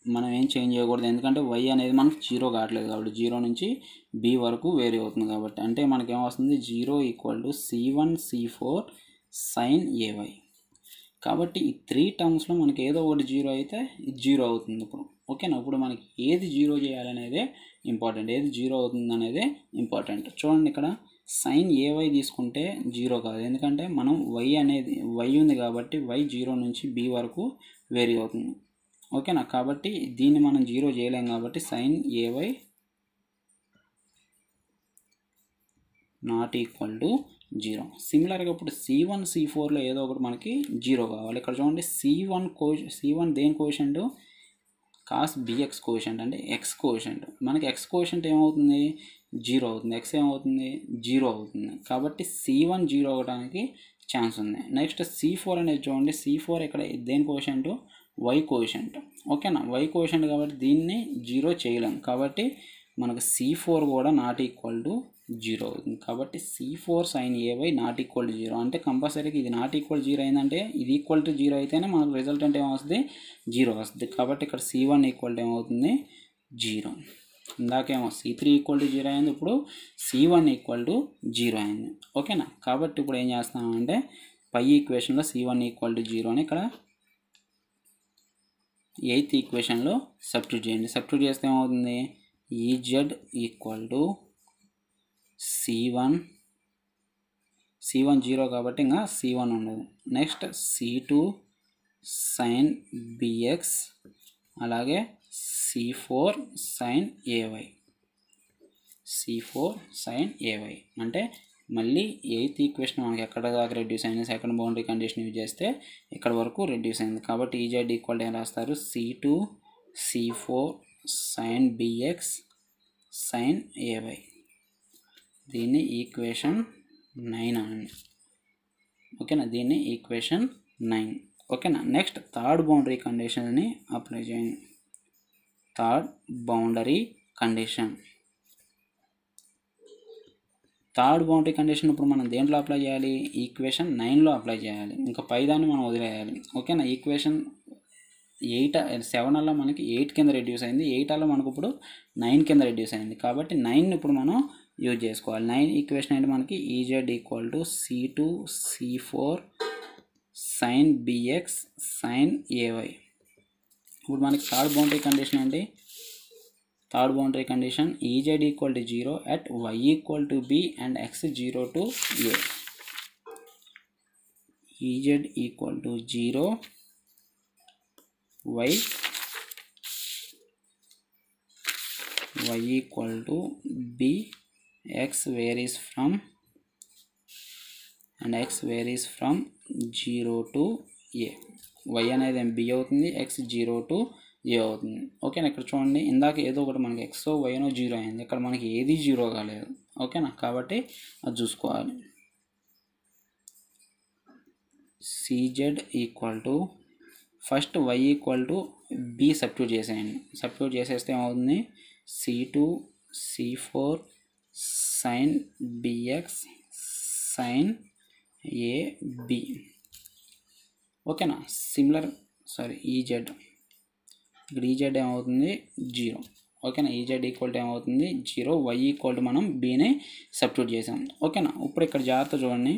మనం ఏం చేంజ్ చేయకూడదు, ఎందుకంటే y అనేది మనకు జీరో కావట్లేదు కాబట్టి జీరో నుంచి b వరకు వేరీ అవుతుంది. కాబట్టి అంటే మనకి ఏమొస్తుంది, zero equal to C1 C4 sin ay. కాబట్టి ఈ 3 టర్మ్స్లో మనకి ఏదో ఒకటి జీరో అయితే ఇది జీరో అవుతుంది ఇప్పుడు. ఓకేనా. ఇప్పుడు మనకి ఏది జీరో చేయాలనేదే ఇంపార్టెంట్, ఏది జీరో అవుతుంది అనేది ఇంపార్టెంట్. చూడండి ఇక్కడ సైన్ ay తీసుకుంటే జీరో కాదు, ఎందుకంటే మనం y ఉంది కాబట్టి y జీరో నుంచి b వరకు వేరీ అవుతుంది. ఓకేనా. కాబట్టి దీన్ని మనం జీరో చేయలేం కాబట్టి sine a y not equal to zero. సిమిలర్గా ఇప్పుడు C1 C4లో ఏదో ఒకటి మనకి జీరో కావాలి. ఇక్కడ చూడండి C1 దేని కోషెంట్, కాస్ బిఎక్స్ కోషెంట్ అంటే ఎక్స్ కోషెంట్. మనకి ఎక్స్ కోషెంట్ ఏమవుతుంది, జీరో అవుతుంది. ఎక్స్ ఏమవుతుంది, జీరో అవుతుంది. కాబట్టి C1 జీరో అవ్వడానికి ఛాన్స్ ఉంది. నెక్స్ట్ C4 అనేది చూడండి, C4 ఇక్కడ దేని కోషెంట్, వై కోషెంట్. ఓకేనా, వై కోషెంట్ కాబట్టి దీన్ని జీరో చేయలేం. కాబట్టి మనకు C4 కూడా నాట్ ఈక్వల్ టు జీరో అవుతుంది. కాబట్టి C4 sine a y not equal to zero అంటే కంపల్సరీగా ఇది నాట్ ఈక్వల్ జీరో అయిందంటే ఇది ఈక్వల్ టు జీరో అయితేనే మనకు రిజల్టెంట్ ఏమవుతుంది, జీరో వస్తుంది. కాబట్టి ఇక్కడ C1 ఈక్వల్ టు ఏమవుతుంది, జీరో. ఇందాకేమో C3 ఈక్వల్ టు జీరో అయింది, ఇప్పుడు C1 ఈక్వల్ టు జీరో అయింది. ఓకేనా. కాబట్టి ఇప్పుడు ఏం చేస్తామంటే పై ఈక్వేషన్లో C1 ఈక్వల్ టు జీరో అని ఇక్కడ 8th ఈక్వేషన్లో సబ్స్టిట్యూట్ చేయండి. సబ్స్టిట్యూట్ చేస్తే ఏమవుతుంది, EZ equal to C1 zero కాబట్టి ఇంకా C1 ఉండదు. నెక్స్ట్ C2 సైన్ బిఎక్స్ అలాగే C4 sine A Y. C4 sine ఏవై అంటే మళ్ళీ 8th ఈక్వేషన్ మనకి ఎక్కడ దాకా రెడ్యూస్ అయింది, సెకండ్ బౌండరీ కండిషన్ యూజ్ చేస్తే ఇక్కడ వరకు రెడ్యూస్ అయింది. కాబట్టి ఈజెడ్ ఈక్వల్ ఏం రాస్తారు, C2 C4 sine b x sine ఏవై. దీన్ని ఈక్వేషన్ 9 అనండి. ఓకేనా, దీన్ని ఈక్వేషన్ 9. ఓకేనా. నెక్స్ట్ థర్డ్ బౌండరీ కండిషన్ని అప్లై చేయండి. థర్డ్ బౌండరీ కండిషన్ ఇప్పుడు మనం దేంట్లో అప్లై చేయాలి, ఈక్వేషన్ 9లో అప్లై చేయాలి. ఇంకా పైదాన్ని మనం వదిలేయాలి. ఓకేనా. ఈక్వేషన్ 7 అలా మనకి 8 కింద రెడ్యూస్ అయింది, 8 అలా మనకు ఇప్పుడు 9 కింద రెడ్యూస్ అయింది. కాబట్టి 9 ఇప్పుడు మనం యూజ్ చేసుకోవాలి. 9 ఈక్వేషన్ అంటే మనకి E z equal to C2 C4 sine b x sine a y. ఇప్పుడు మనకి థర్డ్ బౌండరీ కండిషన్ ఏంటి, third boundary condition E z equal to 0 at y equal to b and x 0 to a. E z equal to 0 y equal to b, x varies from and x varies from 0 to a. y అనేది b అవుతుంది, x 0 to a అవుతుంది. ఓకేనా. ఇక్కడ చూడండి, ఇందాక ఏదో ఒకటి మనకి ఎక్స్ వైనో జీరో అయింది, ఇక్కడ మనకి ఏది జీరో కాలేదు. ఓకేనా. కాబట్టి అది చూసుకోవాలి. cz equal to first y equal to b substitute చేసేయండి. సబ్స్టిట్యూట్ చేసేస్తే ఏమవుతుంది, C2 C4 sine b x sine AB. ఓకేనా. ఈజెడ్ ఇక్కడ ఈజెడ్ ఏమవుతుంది, 0. ఓకేనా. ఈజెడ్ ఈక్వల్ టు ఏమవుతుంది, 0. y ఈక్వల్ టు మనం బీని సబ్స్టిట్యూట్ చేసాం. ఓకేనా. ఇప్పుడు ఇక్కడ జాగ్రత్త చూడండి,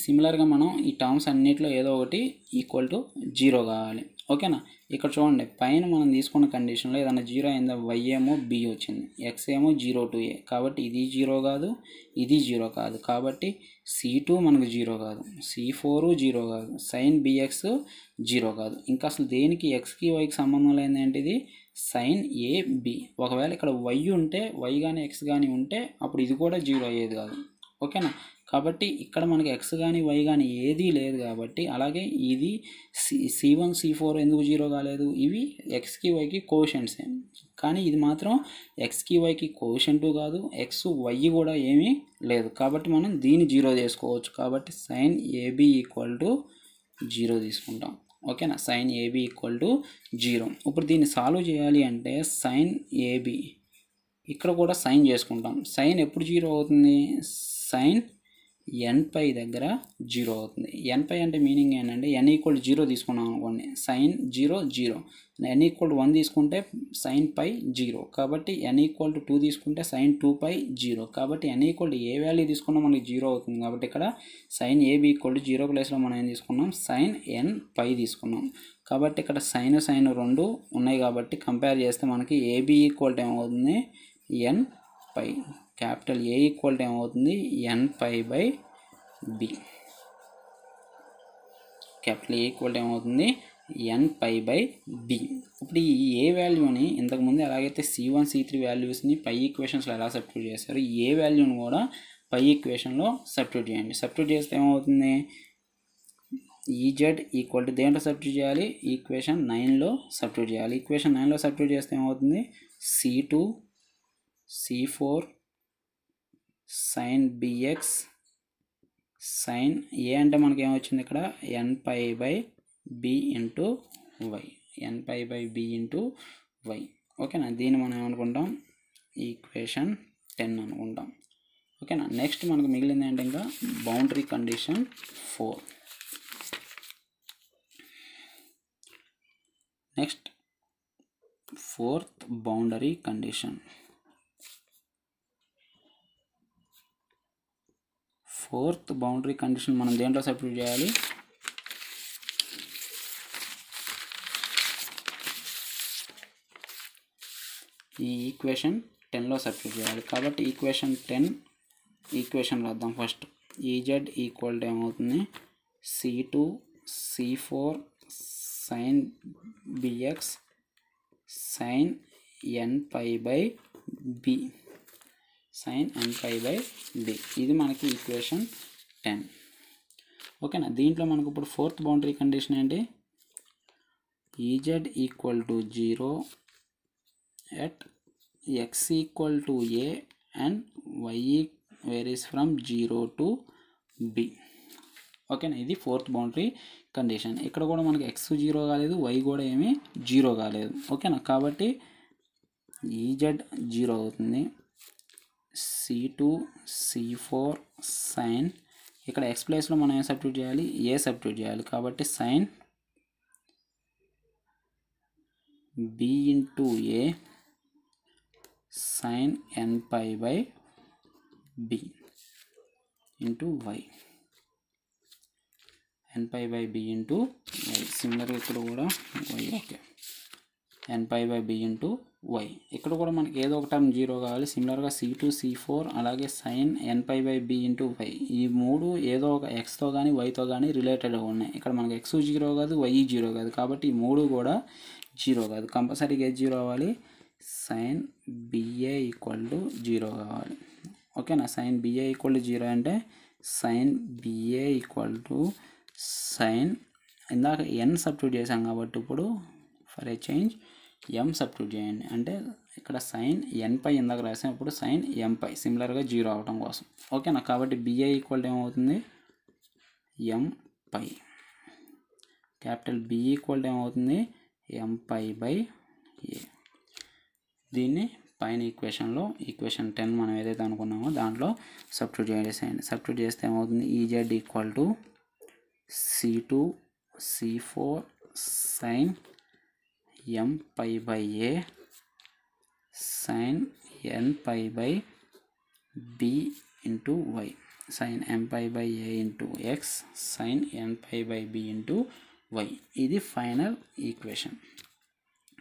సిమిలర్గా మనం ఈ టర్మ్స్ అన్నిటిలో ఏదో ఒకటి ఈక్వల్ టు 0 కావాలి. ఓకేనా. ఇక్కడ చూడండి, పైన మనం తీసుకున్న కండిషన్లో ఏదైనా 0 అయిందా, y ఏమో b వచ్చింది, x ఏమో 0 to a. కాబట్టి ఇది 0 కాదు, ఇది 0 కాదు. కాబట్టి C2 మనకు 0 కాదు, C4 0 కాదు, సైన్ bx 0 కాదు. ఇంకా అసలు దేనికి xకి yకి సంబంధం లేనిదేంటిది, సైన్ AB. ఒకవేళ ఇక్కడ y ఉంటే, y కానీ x కానీ ఉంటే అప్పుడు ఇది కూడా 0 అయ్యేది కాదు. ఓకేనా. కాబట్టి ఇక్కడ మనకి ఎక్స్ కానీ వై కానీ ఏదీ లేదు కాబట్టి, అలాగే ఇది C1 C4 ఎందుకు 0 కాలేదు, ఇవి ఎక్స్కి వైకి కోషెంట్సే. కానీ ఇది మాత్రం ఎక్స్కి వైకి కోషెంటు కాదు, ఎక్స్ వై కూడా ఏమీ లేదు. కాబట్టి మనం దీన్ని 0 చేసుకోవచ్చు. కాబట్టి సైన్ AB ఈక్వల్ టు 0 తీసుకుంటాం. ఓకేనా. Sine AB equal to 0. ఇప్పుడు దీన్ని సాల్వ్ చేయాలి అంటే సైన్ AB ఇక్కడ కూడా సైన్ చేసుకుంటాం. సైన్ ఎప్పుడు 0 అవుతుంది, సైన్ n పై దగ్గర 0 అవుతుంది. n పై అంటే మీనింగ్ ఏంటంటే n ఈక్వల్ 0 తీసుకున్నాం అనుకోండి, సైన్ 0 0. n ఈక్వల్ 1 తీసుకుంటే సైన్ పై 0. కాబట్టి n ఈక్వల్ 2 తీసుకుంటే సైన్ 2π 0. కాబట్టి n ఈక్వల్ ఏ వాల్యూ తీసుకున్నా మనకి 0 అవుతుంది. కాబట్టి ఇక్కడ సైన్ AB ఈక్వల్ 0 ప్లేస్లో మనం ఏం తీసుకున్నాం, సైన్ nπ తీసుకున్నాం. కాబట్టి ఇక్కడ సైన్ రెండు ఉన్నాయి కాబట్టి కంపేర్ చేస్తే మనకి AB ఈక్వల్ ఏమవుతుంది, nπ. క్యాపిటల్ A ఈక్వల్ ఏమవుతుంది, nπ/b. క్యాపిటల్ A ఈక్వల్ ఏమవుతుంది, ఎన్ పై బై బి. ఇప్పుడు ఈ ఏ వాల్యూని ఇంతకుముందు ఎలాగైతే C1 C3 వాల్యూస్ని పై ఈక్వేషన్స్లో ఎలా సబ్స్టిట్యూట్ చేస్తారో ఏ వాల్యూని కూడా పై ఈక్వేషన్లో సబ్స్టిట్యూట్ చేయండి. సబ్స్టిట్యూట్ చేస్తే ఏమవుతుంది, ఈజెడ్ ఈక్వల్ టు దేంట్లో సబ్స్టిట్యూట్ చేయాలి, ఈక్వేషన్ 9లో సబ్స్టిట్యూట్ చేయాలి. ఈక్వేషన్ 9లో సబ్స్టిట్యూట్ చేస్తే ఏమవుతుంది, C2 C4 sin bx sin ఏ అంటే మనకి ఏమొచ్చింది ఇక్కడ n pi by b into y, n pi by b into why. ఓకేనా, దీన్ని మనం ఏమనుకుంటాం, ఈక్వేషన్ 10 అనుకుంటాం. ఓకేనా, నెక్స్ట్ మనకు మిగిలింది ఏంటి, ఇంకా boundary condition 4. Next fourth boundary condition. Fourth boundary condition మనం దేంట్లో సబ్స్టిట్యూట్ చేయాలి, ఈ ఈక్వేషన్ 10లో సబ్స్టిట్యూట్ చేయాలి. కాబట్టి ఈక్వేషన్ 10 ఈక్వేషన్ రాద్దాం. ఫస్ట్ ఈజెడ్ ఈక్వల్ టు ఏమవుతుంది, C2 C4 sin bx sin n pi by b sin n pi by b. ఇది మనకి ఈక్వేషన్ 10. ఓకేనా, దీంట్లో మనకు ఇప్పుడు ఫోర్త్ బౌండరీ కండిషన్ ఏంటి, E Z equal to 0 at x equal to a and y varies from 0 to b. ఓకేనా, ఇది ఫోర్త్ బౌండరీ కండిషన్. ఇక్కడ కూడా మనకి x 0 కాలేదు, y కూడా ఏమీ 0 కాలేదు. ఓకేనా, కాబట్టి ఈజెడ్ 0 అవుతుంది. C2 C4 sin, ఇక్కడ x ప్లేస్లో మనం ఏం సబ్స్టిట్యూట్ చేయాలి, ఏ సబ్స్టిట్యూట్ చేయాలి. కాబట్టి sin b into a sin n pi by b into y, n pi by b into y. సిమిలర్గా ఇక్కడ కూడా y. Okay, n pi by b into y. ఇక్కడ కూడా మనకి ఏదో ఒక టర్మ్ 0 కావాలి. సిమిలర్గా C2 C4 అలాగే sin n pi by b into y, ఈ మూడు ఏదో ఒక ఎక్స్తో కానీ వైతో కానీ రిలేటెడ్గా ఉన్నాయి. ఇక్కడ మనకి x 0 కాదు, y 0 కాదు, కాబట్టి ఈ మూడు కూడా 0 కాదు. కంపల్సరీగా ఏది 0 అవ్వాలి, sin BA ఈక్వల్ టు 0 కావాలి. ఓకేనా, sin BA ఈక్వల్ టు 0 అంటే sin BA equal to sin, ఇందాక n సబ్స్టిట్యూట్ చేసాం కాబట్టి ఇప్పుడు for a change m substitute చేయండి. అంటే ఇక్కడ sin n పై ఇందాక రాసాం, ఇప్పుడు sin m పై సిమిలర్గా 0 అవడం కోసం. ఓకేనా, కాబట్టి BA ఈక్వల్ టు ఏమవుతుంది, m pi. Capital B equal to ఏమవుతుంది, m పై బై a. దీన్ని పైన ఈక్వేషన్లో ఈక్వేషన్ 10 మనం ఏదైతే అనుకున్నామో దాంట్లో సబ్స్టిట్యూట్ చేసేయండి. సబ్స్టిట్యూట్ చేస్తే ఏమవుతుంది, EZ equal to C2 C4 sin m pi by a sin n pi by b into y sin m pi by a into x sin n pi by b into y. ఇది ఫైనల్ ఈక్వేషన్.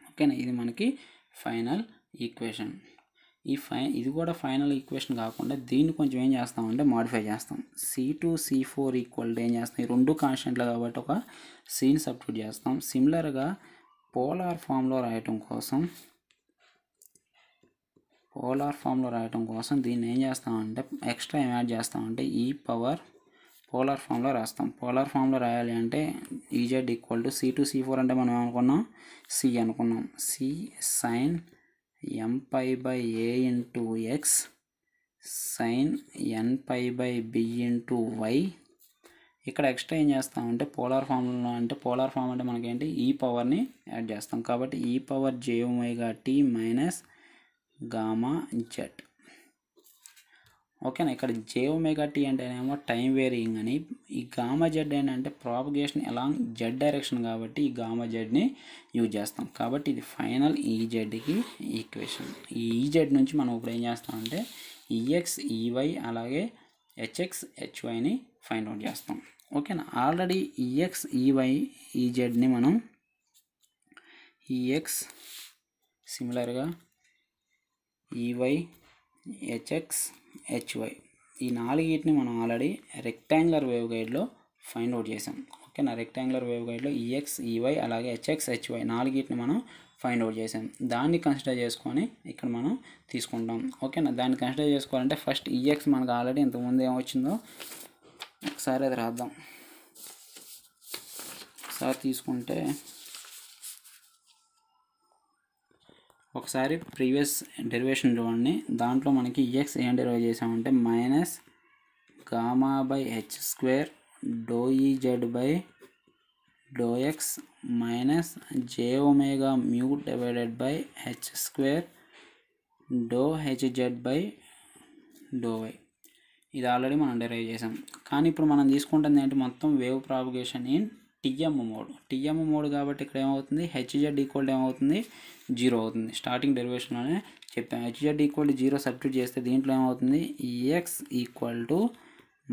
ఓకేనా, ఇది మనకి ఫైనల్ ఈక్వేషన్. ఇది కూడా ఫైనల్ ఈక్వేషన్ కాకుండా దీన్ని కొంచెం ఏం చేస్తామంటే మాడిఫై చేస్తాం. C2 C4 ఈక్వల్ టు ఏం చేస్తాం, ఈ రెండు కాన్స్టెంట్లు కాబట్టి ఒక Cని సబ్స్టిట్యూట్ చేస్తాం. సిమిలర్గా పోలార్ ఫామ్లో రాయటం కోసం దీన్ని ఏం చేస్తామంటే ఎక్స్ట్రా ఏం యాడ్ చేస్తామంటే ఈ పవర్ పోలార్ ఫామ్లో రాస్తాం. పోలార్ ఫామ్లో రాయాలి అంటే EZ equal to C2 C4 అంటే మనం ఏమనుకున్నాం, C అనుకున్నాం. C sin m pi by a into x sin n pi by b into y. ఇక్కడ ఎక్స్ట్రా ఏం చేస్తామంటే పోలార్ ఫామ్లో, అంటే పోలార్ ఫామ్ అంటే మనకేంటి, ఈ పవర్ని యాడ్ చేస్తాం. కాబట్టి ఈ power j omega t minus gamma z. ఓకేనా, ఇక్కడ j ఒమేగా t అంటేనేమో టైం వేరియింగ్ అని, ఈ గామా జెడ్ ఏంటంటే ప్రాపగేషన్ అలాంగ్ జెడ్ డైరెక్షన్ కాబట్టి ఈ గామా జెడ్ని యూజ్ చేస్తాం. కాబట్టి ఇది ఫైనల్ ఈజెడ్కి ఈక్వేషన్. ఈ ఈజెడ్ నుంచి మనం ఇప్పుడు ఏం చేస్తామంటే ఈఎక్స్ ఈవై అలాగే హెచ్ఎక్స్ హెచ్వైని ఫైండ్ అవుట్ చేస్తాం. ఓకేనా, ఆల్రెడీ ఈఎక్స్ ఈవై ఈజెడ్ని మనం ఈఎక్స్ సిమిలర్గా ఈవై హెచ్ఎక్స్ హెచ్వై ఈ నాలుగిటిని మనం ఆల్రెడీ రెక్టాంగులర్ వేవ్ గైడ్లో ఫైండ్ అవుట్ చేసాం. ఓకే. ఓకేనా. రెక్టాంగులర్ వేవ్ గైడ్లో ఈఎక్స్, ఈవై అలాగే హెచ్ఎక్స్, హెచ్వై నాలుగిటిని మనం ఫైండ్ అవుట్ చేసాం. దాన్ని కన్సిడర్ చేసుకొని ఇక్కడ మనం తీసుకుంటాం. ఓకేనా. దాన్ని కన్సిడర్ చేసుకోవాలంటే ఫస్ట్ ఈఎక్స్ మనకు ఆల్రెడీ ఇంతకుముందు ఏమొచ్చిందో ఒకసారి అది రాద్దాం. ఒకసారి తీసుకుంటే ఒకసారి ప్రీవియస్ డెరివేషన్ చూడండి. దాంట్లో మనకి ఈఎక్స్ ఏం డెరివేట్ చేసామంటే minus gamma by H square డో E Z by do x minus J omega mu divided by H square డో హెచ్జెడ్ బై డో వై. ఇది ఆల్రెడీ మనం డెరైవ్ చేసాం. కానీ ఇప్పుడు మనం తీసుకుంటుంది ఏంటి, మొత్తం wave propagation in TM mode. TM mode కాబట్టి ఇక్కడ ఏమవుతుంది, హెచ్జెడ్ ఈక్వల్ ఏమవుతుంది, 0 అవుతుంది. స్టార్టింగ్ డెరివేషన్లోనే చెప్పాం. హెచ్జెడ్ ఈక్వల్ 0 సబ్స్టిట్యూట్ చేస్తే దీంట్లో ఏమవుతుంది, E x equal to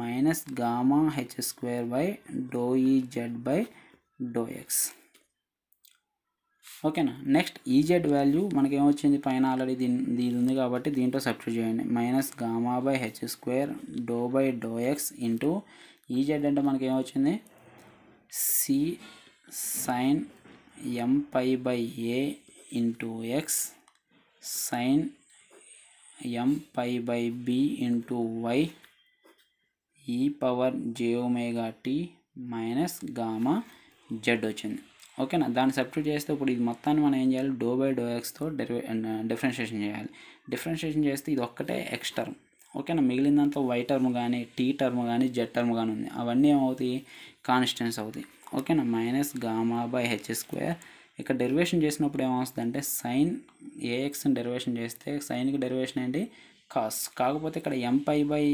minus gamma H square by డో ఈజెడ్ బై డో ఎక్స్. ఓకేనా. నెక్స్ట్ ఈజెడ్ వాల్యూ మనకి ఏమొచ్చింది, పైన ఆల్రెడీ ఇది ఉంది కాబట్టి దీంట్లో సబ్స్టిట్యూట్ చేయండి. Minus gamma by H square do by do x into E z అంటే మనకి ఏమొచ్చింది, C sine m pi by a into x sine m pi by b into y e power j omega t minus gamma z వచ్చింది. ఓకేనా. దాన్ని సబ్స్టిట్యూట్ చేస్తే ఇప్పుడు ఇది మొత్తాన్ని మనం ఏం చేయాలి, డో బై డో ఎక్స్తో డిఫరెన్షియేషన్ చేయాలి. డిఫరెన్షియేషన్ చేస్తే ఇది ఒక్కటే ఎక్స్ టర్మ్. ఓకేనా. మిగిలిందంతా వై టర్మ్ కానీ టీ టర్మ్ కానీ జెడ్ టర్మ్ కానీ ఉంది. అవన్నీ ఏమవుతాయి, కాన్స్టెంట్స్ అవుతాయి. ఓకేనా. Minus gamma by H square ఇక్కడ డెరివేషన్ చేసినప్పుడు ఏమవుతుంది అంటే సైన్ ఏఎక్స్ని డెరివేషన్ చేస్తే సైన్కి డెరివేషన్ ఏంటి, కాస్. కాకపోతే ఇక్కడ ఎంపై బై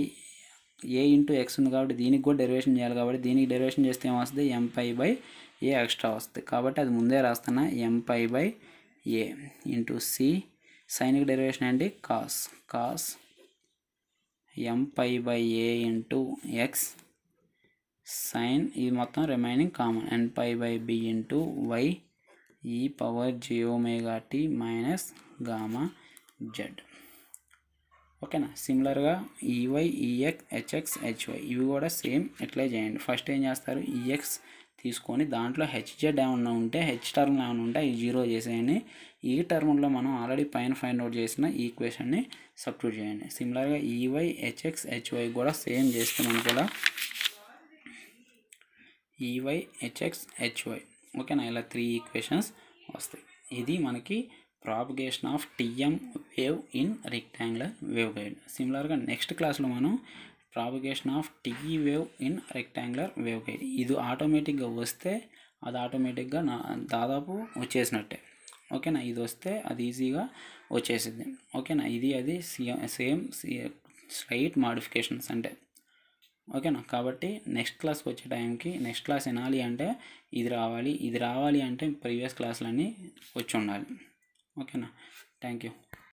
ఏ ఇంటూ ఎక్స్ ఉంది కాబట్టి దీనికి కూడా డెరివేషన్ చేయాలి. కాబట్టి దీనికి డెరివేషన్ చేస్తే ఏమొస్తుంది, ఎంపై బై ఏ ఎక్స్ట్రా వస్తుంది. కాబట్టి అది ముందే రాస్తున్నా, m pi by a into C సైన్కి డెరివేషన్ ఏంటి, cos. Cos m pi by a into x sine ఇది మొత్తం remaining common n pi by b into y e power j omega t minus gamma z. ఓకేనా. సిమిలర్గా ఈవై, ఈఎక్స్, హెచ్ఎక్స్, హెచ్వై ఇవి కూడా సేమ్ అప్లై చేయండి. ఫస్ట్ ఏం చేస్తారు, ఈఎక్స్ తీసుకొని దాంట్లో హెచ్జెడ్ ఏమన్నా ఉంటే హెచ్ టర్మ్ ఏమైనా ఉంటే ఈ 0 చేసేయండి. ఈ టర్మ్లో మనం ఆల్రెడీ పైన ఫైండ్ అవుట్ చేసిన ఈక్వేషన్ని సబ్స్టిట్యూట్ చేయండి. సిమిలర్గా ఈవై, హెచ్ఎక్స్, హెచ్వై కూడా సేమ్ చేస్తే మనకి ఇలా ఈవై, హెచ్ఎక్స్, హెచ్వై. ఓకేనా. ఇలా 3 ఈక్వేషన్స్ వస్తాయి. ఇది మనకి propagation of TM wave in rectangular wave guide. సిమిలర్గా నెక్స్ట్ క్లాస్లో మనం propagation of TE wave in rectangular wave guide. ఇది ఆటోమేటిక్గా వస్తే అది ఆటోమేటిక్గా దాదాపు వచ్చేసినట్టే. ఓకేనా. ఇది వస్తే అది ఈజీగా వచ్చేసింది. ఓకేనా. ఇది అది సేమ్ స్లైట్ మాడిఫికేషన్స్ అంటే. ఓకేనా. కాబట్టి నెక్స్ట్ క్లాస్కి వచ్చే టైంకి నెక్స్ట్ క్లాస్ వినాలి అంటే ఇది రావాలి అంటే ప్రీవియస్ క్లాసులన్నీ వచ్చి ఉండాలి. ఓకేనా. Thank you.